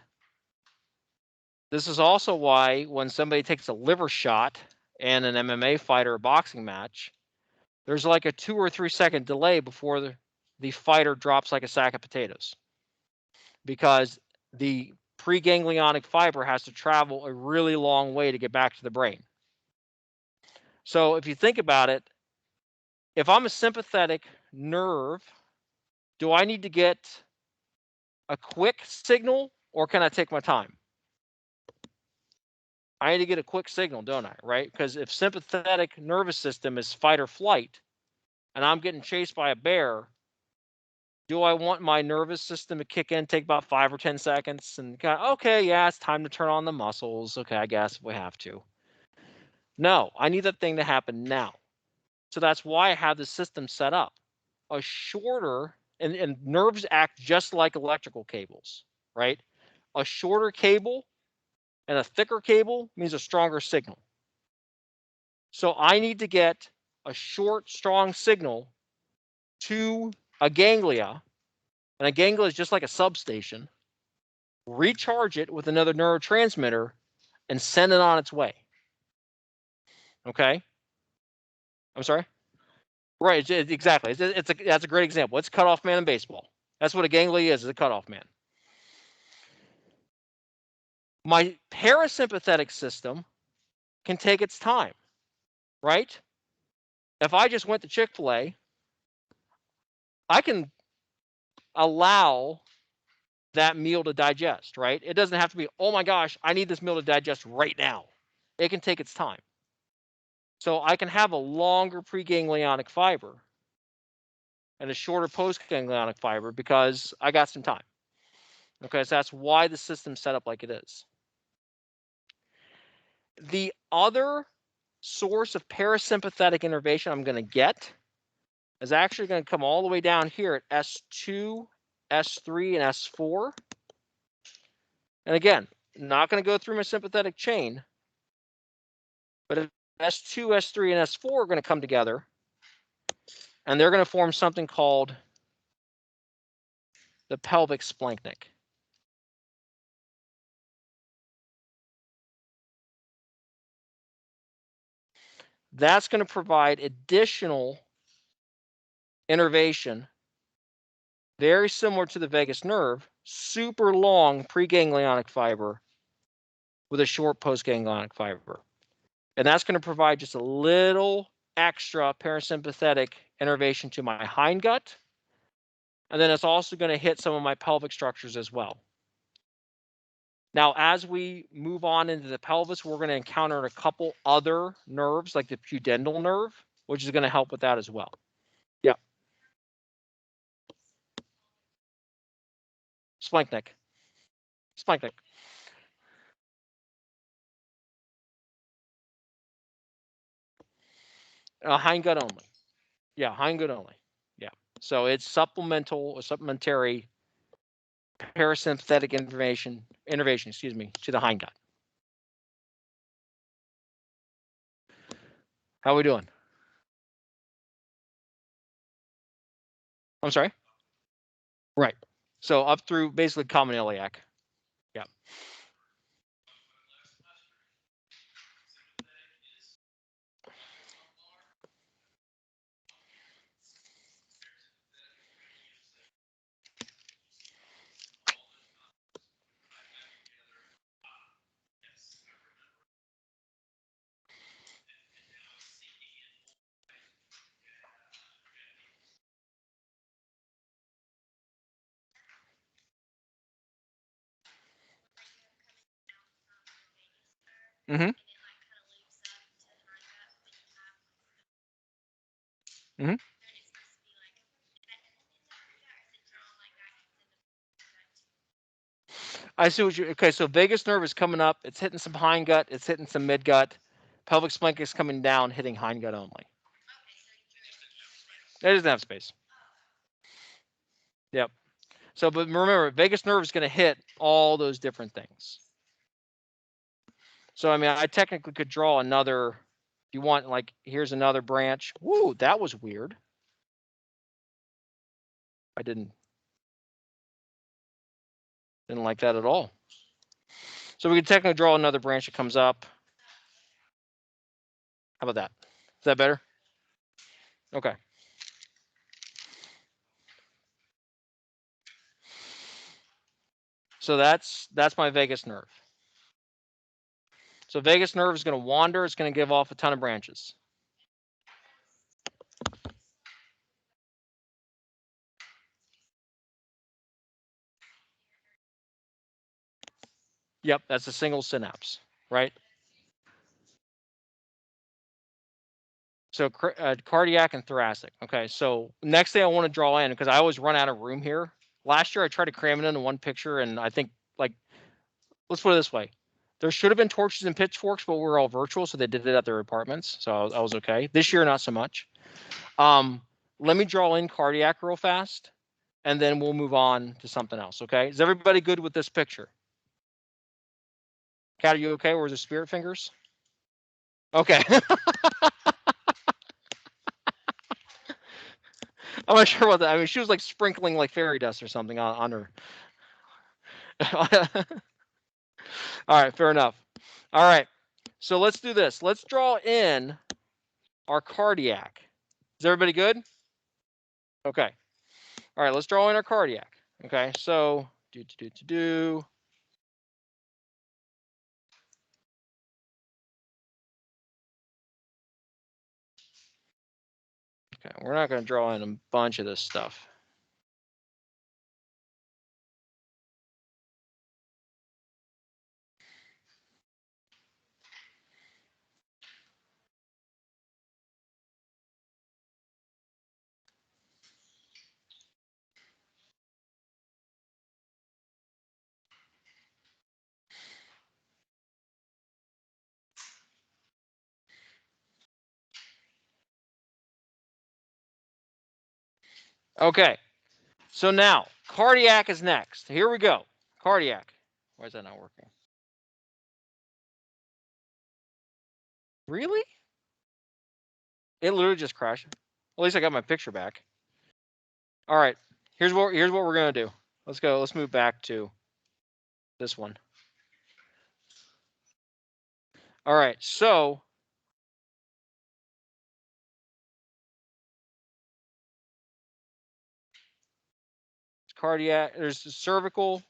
this is also why when somebody takes a liver shot in an MMA fight or a boxing match, there's like a 2 or 3 second delay before the fighter drops like a sack of potatoes because the preganglionic fiber has to travel a really long way to get back to the brain. So if you think about it, if I'm a sympathetic nerve, do I need to get a quick signal or can I take my time? I need to get a quick signal, don't I? Right? Because if sympathetic nervous system is fight or flight and I'm getting chased by a bear, do I want my nervous system to kick in, take about 5 or 10 seconds and kind of, okay, yeah, it's time to turn on the muscles. Okay, I guess we have to. No, I need that thing to happen now. So that's why I have the system set up. A shorter, and nerves act just like electrical cables, right? A shorter cable and a thicker cable means a stronger signal. So I need to get a short, strong signal to a ganglia, and a ganglia is just like a substation, recharge it with another neurotransmitter, and send it on its way. Okay? I'm sorry? Right, exactly. That's a great example. It's cutoff man in baseball. That's what a ganglia is a cutoff man. My parasympathetic system can take its time, right? If I just went to Chick-fil-A, I can allow that meal to digest, right? It doesn't have to be, oh my gosh, I need this meal to digest right now. It can take its time. So I can have a longer preganglionic fiber and a shorter postganglionic fiber because I got some time. Okay, so that's why the system's set up like it is. The other source of parasympathetic innervation I'm going to get is actually going to come all the way down here at S2, S3, and S4. And again, not going to go through my sympathetic chain, but S2, S3, and S4 are going to come together, and they're going to form something called the pelvic splanchnic. That's going to provide additional innervation, very similar to the vagus nerve, super long preganglionic fiber with a short postganglionic fiber. And that's going to provide just a little extra parasympathetic innervation to my hindgut. And then it's also going to hit some of my pelvic structures as well. Now, as we move on into the pelvis, we're going to encounter a couple other nerves, like the pudendal nerve, which is going to help with that as well. Yeah. Splanchnic. Splanchnic. Hindgut only. Yeah, hindgut only. Yeah. So it's supplementary parasympathetic intervention, excuse me, to the hindgut. How are we doing? I'm sorry? Right. So up through basically common iliac. Yeah. Mm-hmm. Mm-hmm. I see what you. Okay, so vagus nerve is coming up. It's hitting some hindgut. It's hitting some midgut. Pelvic sphincter is coming down, hitting hindgut only. It doesn't have space. Yep. So, but remember, vagus nerve is going to hit all those different things. So, I mean, I technically could draw another. If you want, like, here's another branch. Woo, that was weird. I didn't like that at all. So we can technically draw another branch that comes up. How about that? Is that better? Okay. So that's my vagus nerve. So vagus nerve is going to wander. It's going to give off a ton of branches. Yep, that's a single synapse, right? So cardiac and thoracic. Okay, so next thing I want to draw in, because I always run out of room here. Last year I tried to cram it into one picture, and I think, like, let's put it this way. There should have been torches and pitchforks, but we're all virtual, so they did it at their apartments. So I was okay. This year, not so much. Let me draw in cardiac real fast, and then we'll move on to something else, okay? Is everybody good with this picture? Kat, are you okay? Or is it spirit fingers? Okay. I'm not sure about that. I mean, she was like sprinkling like fairy dust or something on her. All right, fair enough. All right, so let's do this. Let's draw in our cardiac. Is everybody good? Okay. All right, let's draw in our cardiac. Okay, so do. Okay, we're not going to draw in a bunch of this stuff. Okay, so now cardiac is next. Here we go. Cardiac. Why is that not working? Really? It literally just crashed. At least I got my picture back. All right, here's what we're gonna do. Let's go. Let's move back to this one. All right, so cardiac. There's the cervical,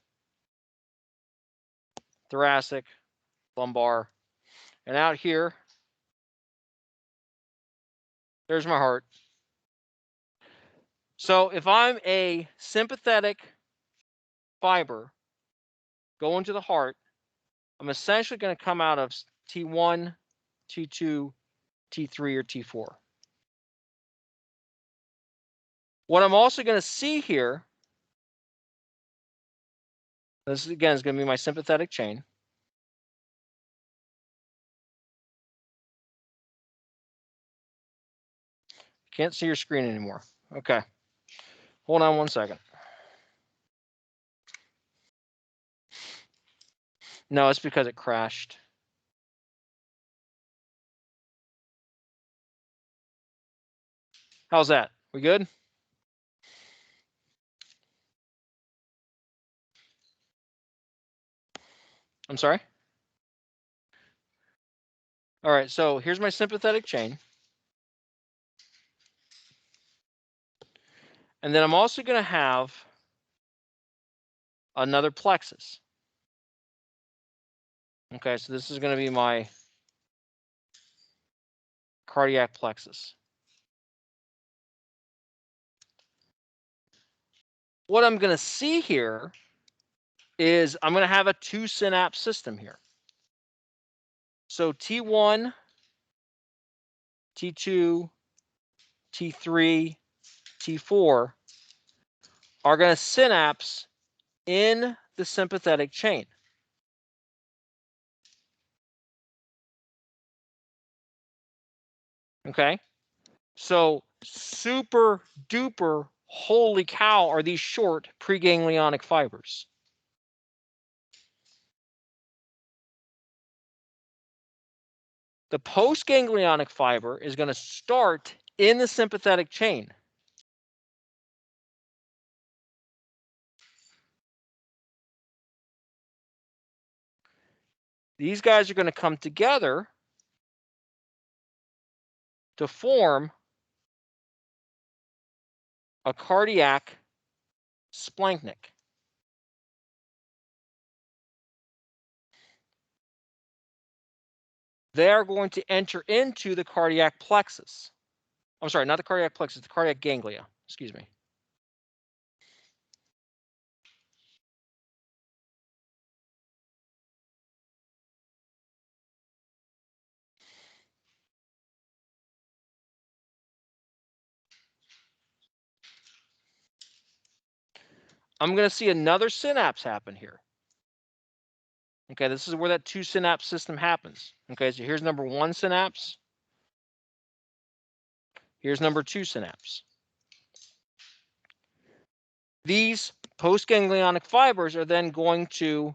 thoracic, lumbar, and out here, there's my heart. So if I'm a sympathetic fiber going to the heart, I'm essentially going to come out of T1, T2, T3, or T4. What I'm also going to see here, this again is going to be my sympathetic chain. Can't see your screen anymore. Okay. Hold on 1 second. No, it's because it crashed. How's that? We good? I'm sorry? All right, so here's my sympathetic chain. And then I'm also going to have another plexus. Okay, so this is going to be my cardiac plexus. What I'm going to see here is I'm going to have a 2-synapse system here. So T1, T2, T3, T4 are going to synapse in the sympathetic chain. Okay, so super duper holy cow are these short preganglionic fibers. The postganglionic fiber is going to start in the sympathetic chain. These guys are going to come together to form a cardiac splanchnic. They are going to enter into the cardiac plexus. I'm sorry, not the cardiac plexus, the cardiac ganglia. Excuse me. I'm going to see another synapse happen here. Okay, this is where that 2-synapse system happens. Okay, so here's number 1 synapse. Here's number 2 synapse. These postganglionic fibers are then going to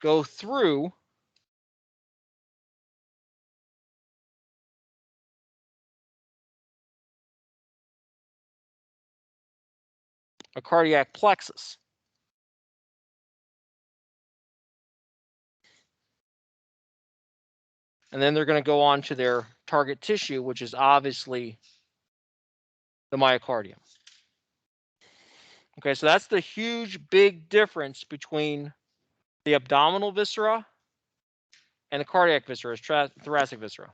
go through a cardiac plexus. And then they're going to go on to their target tissue, which is obviously the myocardium. Okay, so that's the huge big difference between the abdominal viscera and the cardiac viscera, thoracic viscera.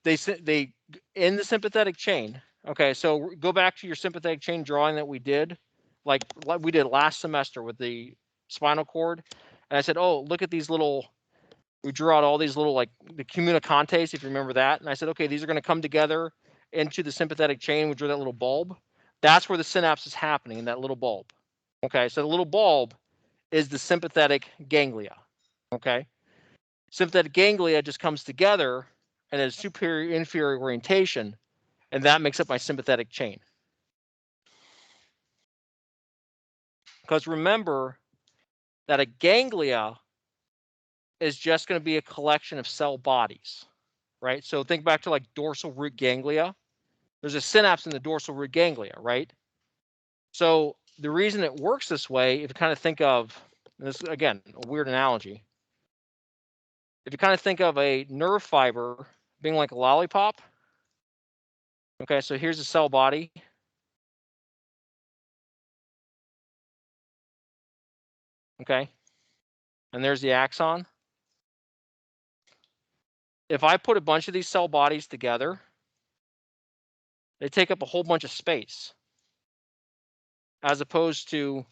They in the sympathetic chain. Okay, so go back to your sympathetic chain drawing that we did, like we did last semester with the spinal cord. And I said, oh, look at these little. We drew out all these little, like the communicantes, if you remember that. And I said, okay, these are going to come together into the sympathetic chain. We drew that little bulb. That's where the synapse is happening, in that little bulb. Okay, so the little bulb is the sympathetic ganglia. Okay, sympathetic ganglia just comes together and has superior inferior orientation, and that makes up my sympathetic chain. Because remember that a ganglia is just going to be a collection of cell bodies, right? So think back to like dorsal root ganglia. There's a synapse in the dorsal root ganglia, right? So the reason it works this way, if you kind of think of this, again, a weird analogy. If you kind of think of a nerve fiber being like a lollipop, okay, so here's a cell body. Okay, and there's the axon. If I put a bunch of these cell bodies together, they take up a whole bunch of space, as opposed to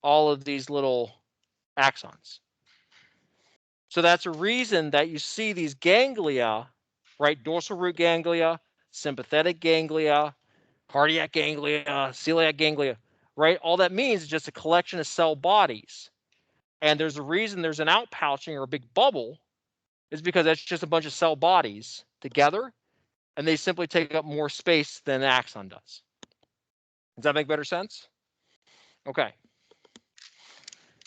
all of these little axons. So that's a reason that you see these ganglia, right? Dorsal root ganglia, sympathetic ganglia, cardiac ganglia, celiac ganglia, right? All that means is just a collection of cell bodies. And there's a reason there's an outpouching or a big bubble is because that's just a bunch of cell bodies together, and they simply take up more space than the axon does. Does that make better sense? Okay.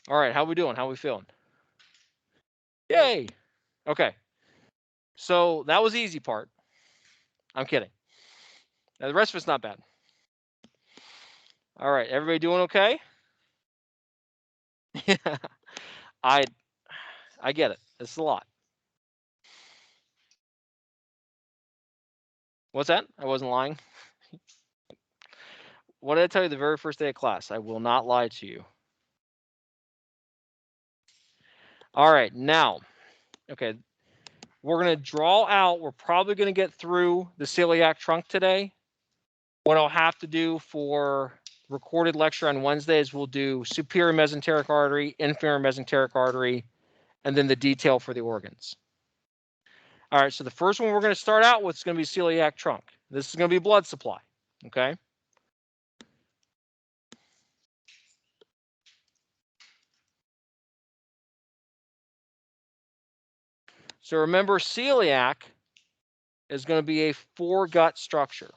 All right, how we doing? How we feeling? Yay. Okay. So that was the easy part. I'm kidding. Now the rest of it's not bad. All right, everybody doing okay? Yeah. I get it. It's a lot. What's that? I wasn't lying. What did I tell you the very first day of class? I will not lie to you. All right, now, okay, we're going to draw out. We're probably going to get through the celiac trunk today. What I'll have to do for recorded lecture on Wednesday is we'll do superior mesenteric artery, inferior mesenteric artery, and then the detail for the organs. All right, so the first one we're going to start out with is going to be celiac trunk. This is going to be blood supply, okay? So remember, celiac is going to be a foregut structure.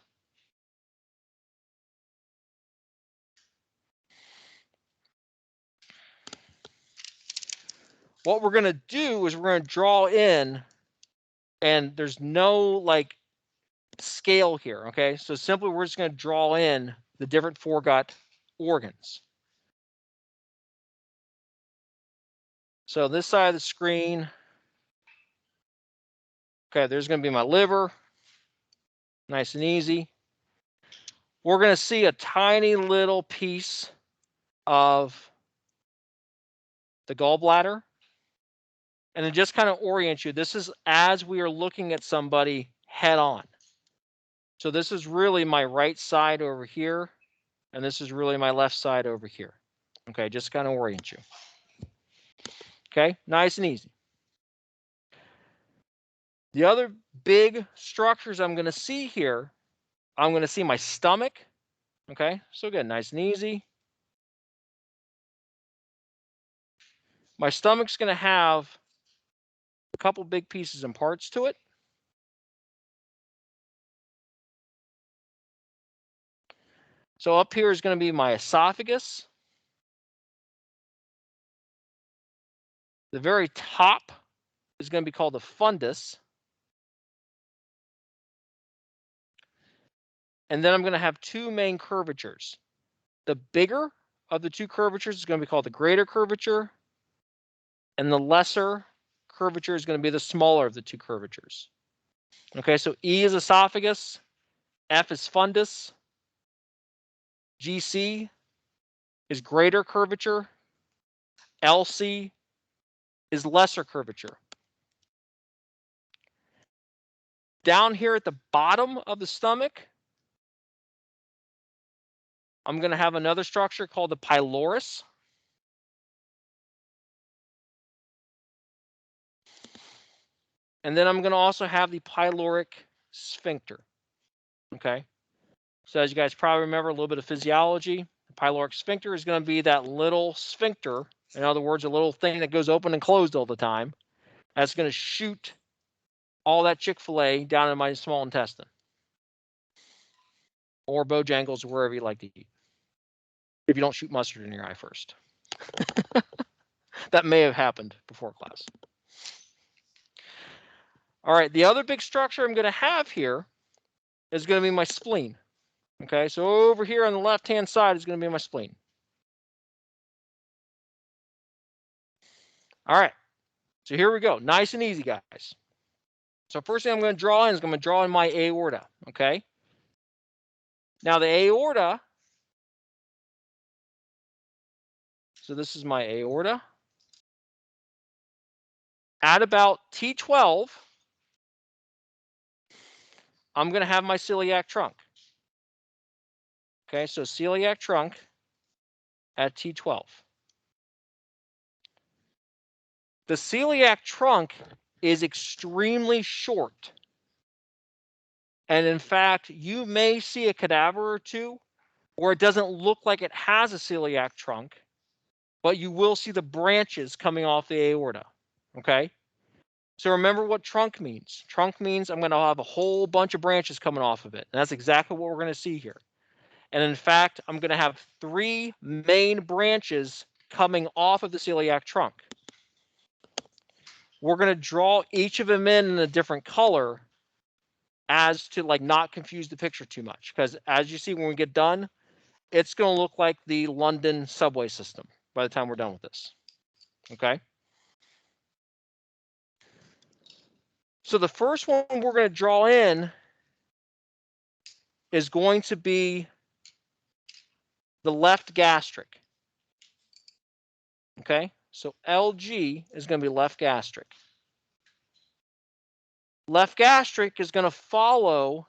What we're going to do is we're going to draw in, and there's no like scale here, okay? So simply we're just going to draw in the different foregut organs. So this side of the screen, okay, there's going to be my liver, nice and easy. We're going to see a tiny little piece of the gallbladder, and then just kind of orient you. This is as we are looking at somebody head on. So this is really my right side over here, and this is really my left side over here. Okay, just kind of orient you. Okay, nice and easy. The other big structures I'm going to see here, I'm going to see my stomach. Okay, so again, nice and easy. My stomach's going to have a couple big pieces and parts to it. So up here is going to be my esophagus. The very top is going to be called the fundus. And then I'm going to have two main curvatures. The bigger of the two curvatures is going to be called the greater curvature, and the lesser curvature is going to be the smaller of the two curvatures. Okay, so E is esophagus, F is fundus, GC is greater curvature, LC is lesser curvature. Down here at the bottom of the stomach, I'm going to have another structure called the pylorus. And then I'm going to also have the pyloric sphincter. Okay. So as you guys probably remember a little bit of physiology, the pyloric sphincter is going to be that little sphincter. In other words, a little thing that goes open and closed all the time. That's going to shoot all that Chick-fil-A down in my small intestine. Or Bojangles, or wherever you like to eat. If you don't shoot mustard in your eye first. That may have happened before class. All right, the other big structure I'm going to have here is going to be my spleen. Okay, so over here on the left-hand side is going to be my spleen. All right, so here we go. Nice and easy, guys. So first thing I'm going to draw in is I'm going to draw in my aorta, okay? Now the aorta, so this is my aorta. At about T12, I'm going to have my celiac trunk. Okay, so celiac trunk at T12. The celiac trunk is extremely short. And in fact, you may see a cadaver or two where it doesn't look like it has a celiac trunk, but you will see the branches coming off the aorta. Okay? So remember what trunk means. Trunk means I'm going to have a whole bunch of branches coming off of it. And that's exactly what we're going to see here. And in fact, I'm going to have 3 main branches coming off of the celiac trunk. We're going to draw each of them in a different color as to like not confuse the picture too much. Because as you see when we get done, it's going to look like the London subway system by the time we're done with this. Okay? So the first one we're going to draw in is going to be the left gastric. Okay? So LG is going to be left gastric. Left gastric is going to follow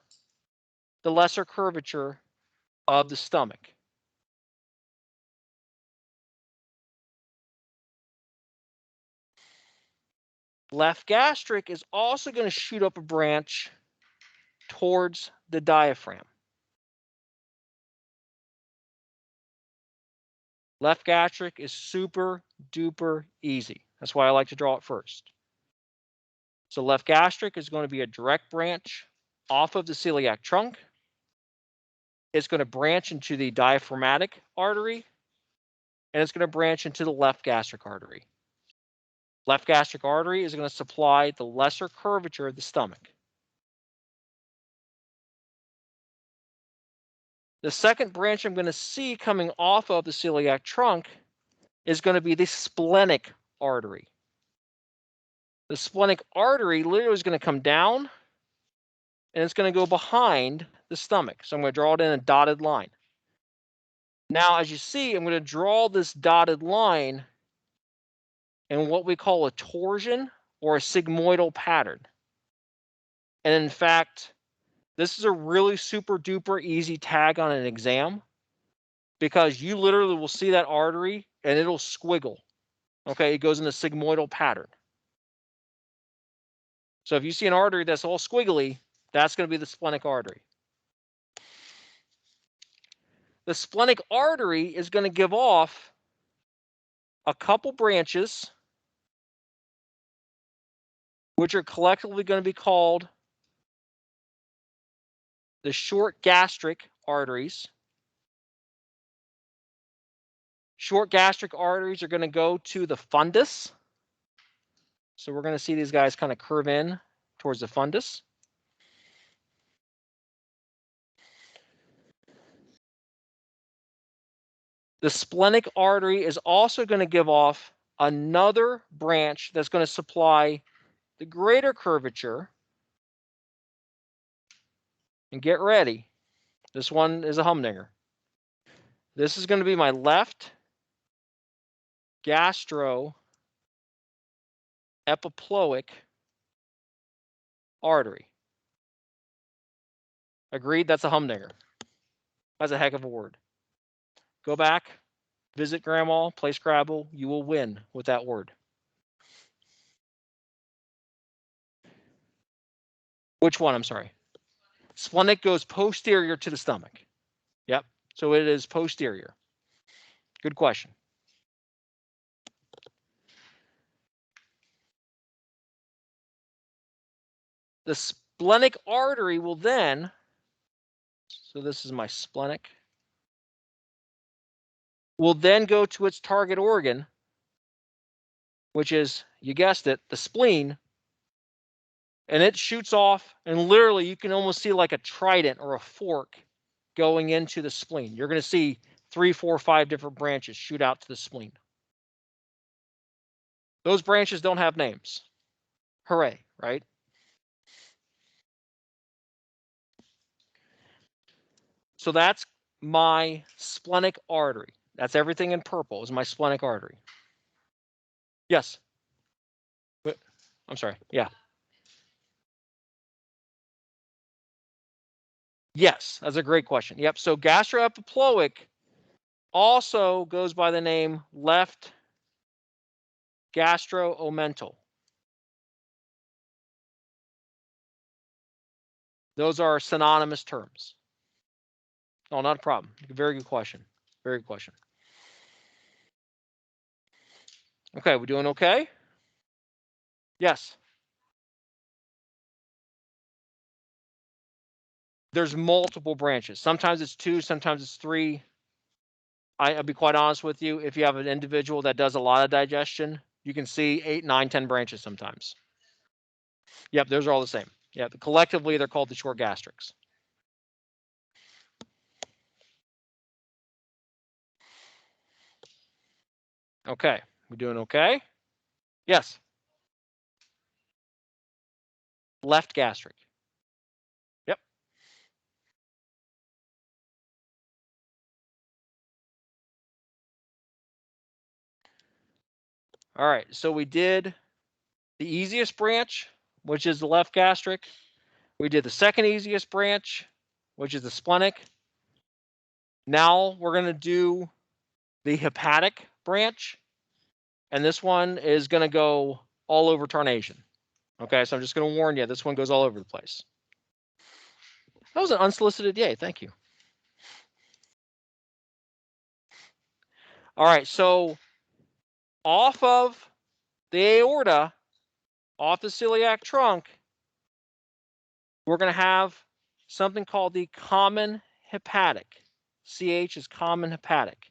the lesser curvature of the stomach. Left gastric is also going to shoot up a branch towards the diaphragm. Left gastric is super duper easy. That's why I like to draw it first. So left gastric is going to be a direct branch off of the celiac trunk. It's going to branch into the diaphragmatic artery, and it's going to branch into the left gastric artery. Left gastric artery is going to supply the lesser curvature of the stomach. The second branch I'm going to see coming off of the celiac trunk is going to be the splenic artery. The splenic artery literally is going to come down, and it's going to go behind the stomach. So I'm going to draw it in a dotted line. Now, as you see, I'm going to draw this dotted line in what we call a torsion or a sigmoidal pattern. And in fact, this is a really super duper easy tag on an exam because you literally will see that artery and it'll squiggle. Okay, it goes in a sigmoidal pattern. So if you see an artery that's all squiggly, that's going to be the splenic artery. The splenic artery is going to give off a couple branches, which are collectively going to be called the short gastric arteries. Short gastric arteries are going to go to the fundus. So we're going to see these guys kind of curve in towards the fundus. The splenic artery is also going to give off another branch that's going to supply the greater curvature. And get ready. This one is a humdinger. This is going to be my left gastroepiploic artery. Agreed? That's a humdinger. That's a heck of a word. Go back, visit grandma, play Scrabble. You will win with that word. Which one? I'm sorry. Splenic goes posterior to the stomach. Yep. So it is posterior. Good question. The splenic artery will then, so this is my splenic, will then go to its target organ, which is, you guessed it, the spleen, and it shoots off, and literally you can almost see like a trident or a fork going into the spleen. You're going to see 3, 4, 5 different branches shoot out to the spleen. Those branches don't have names. Hooray, right? So that's my splenic artery. That's everything in purple is my splenic artery. Yes. But, I'm sorry. Yeah. Yes, that's a great question. Yep. So gastroepiploic also goes by the name left gastroomental. Those are synonymous terms. Oh, not a problem. Very good question. Very good question. Okay, we doing okay? Yes. There's multiple branches. Sometimes it's 2, sometimes it's 3. I'll be quite honest with you. If you have an individual that does a lot of digestion, you can see 8, 9, 10 branches sometimes. Yep, those are all the same. Yeah, collectively they're called the short gastrics. Okay, we're doing okay? Yes. Left gastric. Yep. All right, so we did the easiest branch, which is the left gastric. We did the second easiest branch, which is the splenic. Now we're going to do the hepatic branch, and this one is going to go all over tarnation. Okay, so I'm just going to warn you, this one goes all over the place. That was an unsolicited yay. Thank you. All right, so off of the aorta, off the celiac trunk, we're going to have something called the common hepatic. CH is common hepatic.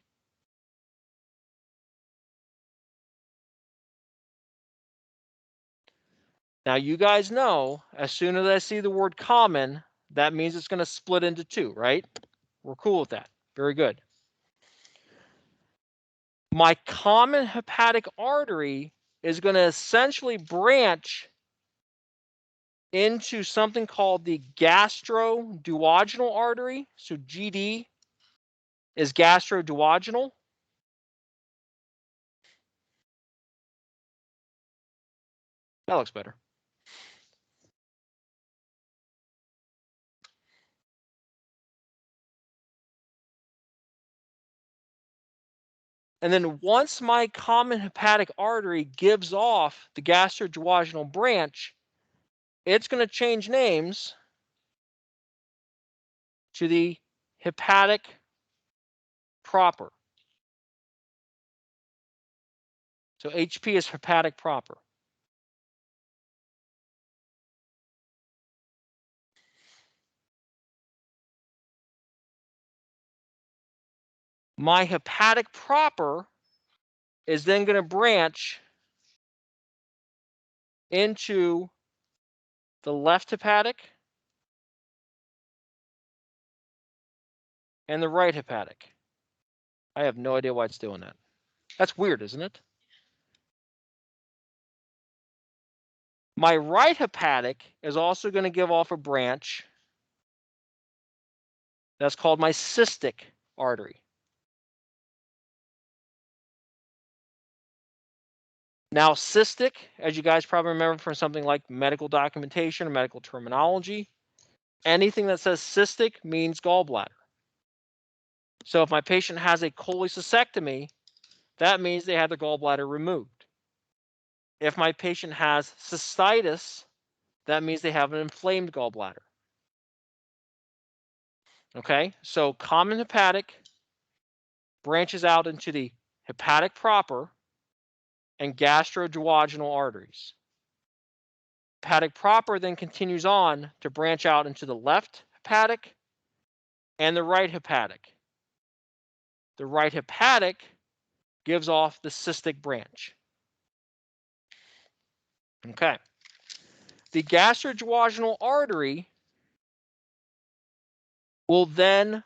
Now, you guys know, as soon as I see the word common, that means it's going to split into 2, right? We're cool with that. Very good. My common hepatic artery is going to essentially branch into something called the gastroduodenal artery. So GD is gastroduodenal. That looks better. And then once my common hepatic artery gives off the gastroduodenal branch, it's going to change names to the hepatic proper. So HP is hepatic proper. My hepatic proper is then going to branch into the left hepatic and the right hepatic. I have no idea why it's doing that. That's weird, isn't it? My right hepatic is also going to give off a branch that's called my cystic artery. Now, cystic, as you guys probably remember from something like medical documentation or medical terminology, anything that says cystic means gallbladder. So if my patient has a cholecystectomy, that means they had their gallbladder removed. If my patient has cystitis, that means they have an inflamed gallbladder. Okay, so common hepatic branches out into the hepatic proper and gastroduodenal arteries. Hepatic proper then continues on to branch out into the left hepatic and the right hepatic. The right hepatic gives off the cystic branch. Okay. The gastroduodenal artery will then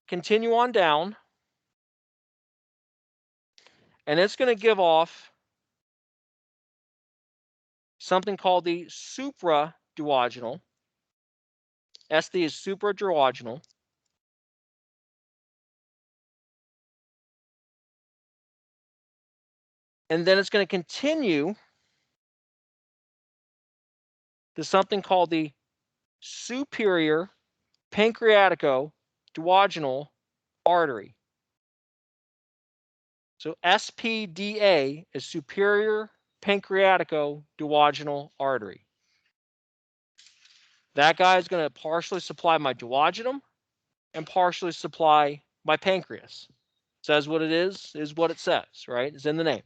continue on down, and it's going to give off something called the supraduodenal. SD is supraduodenal. And then it's going to continue to something called the superior pancreatico-duodenal artery. So SPDA is superior pancreatico-duodenal artery. That guy is going to partially supply my duodenum and partially supply my pancreas. Says what it is what it says, right? It's in the name.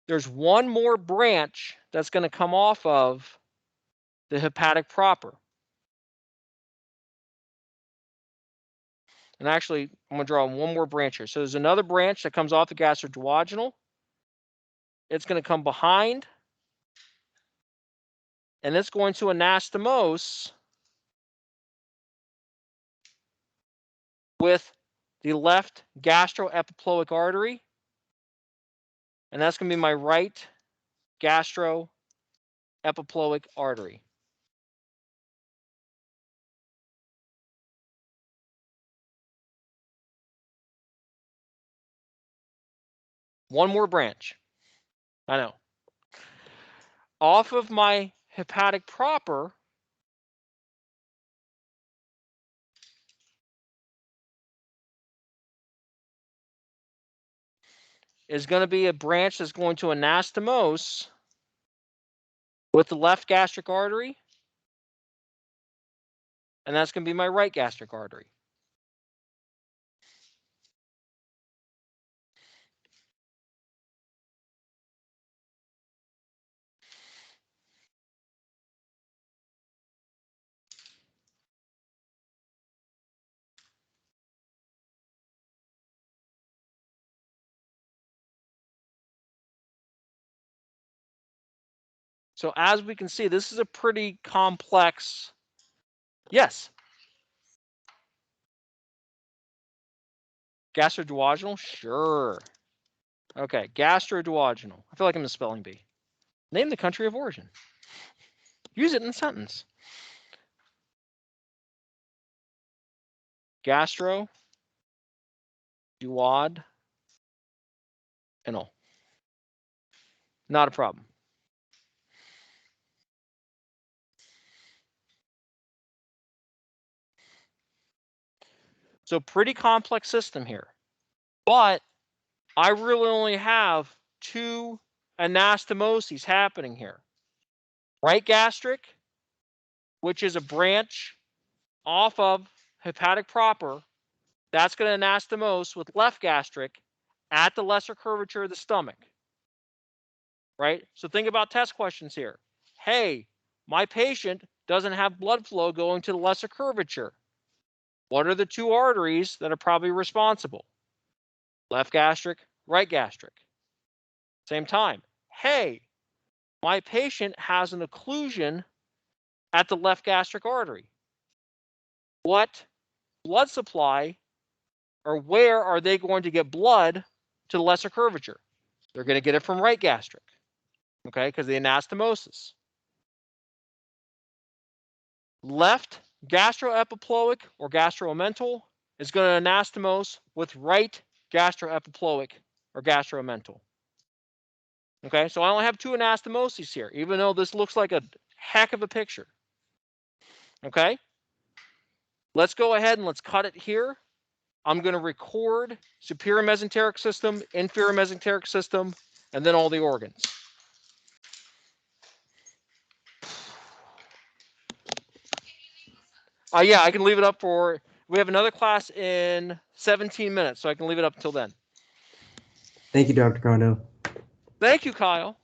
there's one more branch that's going to come off of the hepatic proper. And actually, I'm going to draw one more branch here. So there's another branch that comes off the gastroduodenal. It's going to come behind, and it's going to anastomose with the left gastroepiploic artery, and that's going to be my right gastroepiploic artery. One more branch. I know. Off of my hepatic proper is going to be a branch that's going to anastomose with the left gastric artery, and that's going to be my right gastric artery. So as we can see, this is a pretty complex. Yes. Gastroduodenal? Sure. Okay, gastroduodenal. I feel like I'm a spelling bee. Name the country of origin. Use it in a sentence. Gastroduodenal. Not a problem. So pretty complex system here. But I really only have two anastomoses happening here. Right gastric, which is a branch off of hepatic proper, that's going to anastomose with left gastric at the lesser curvature of the stomach. Right? So think about test questions here. Hey, my patient doesn't have blood flow going to the lesser curvature. What are the two arteries that are probably responsible? Left gastric, right gastric. Same time. Hey, my patient has an occlusion at the left gastric artery. What blood supply, or where are they going to get blood to the lesser curvature? They're going to get it from right gastric, okay, because the anastomosis. Left gastroepiploic or gastroomental is going to anastomose with right gastroepiploic or gastroomental. Okay, so I only have two anastomoses here, even though this looks like a heck of a picture. Okay, let's go ahead and let's cut it here. I'm going to record superior mesenteric system, inferior mesenteric system, and then all the organs. Yeah, I can leave it up for, we have another class in 17 minutes, so I can leave it up until then. Thank you, Dr. Kondo. Thank you, Kyle.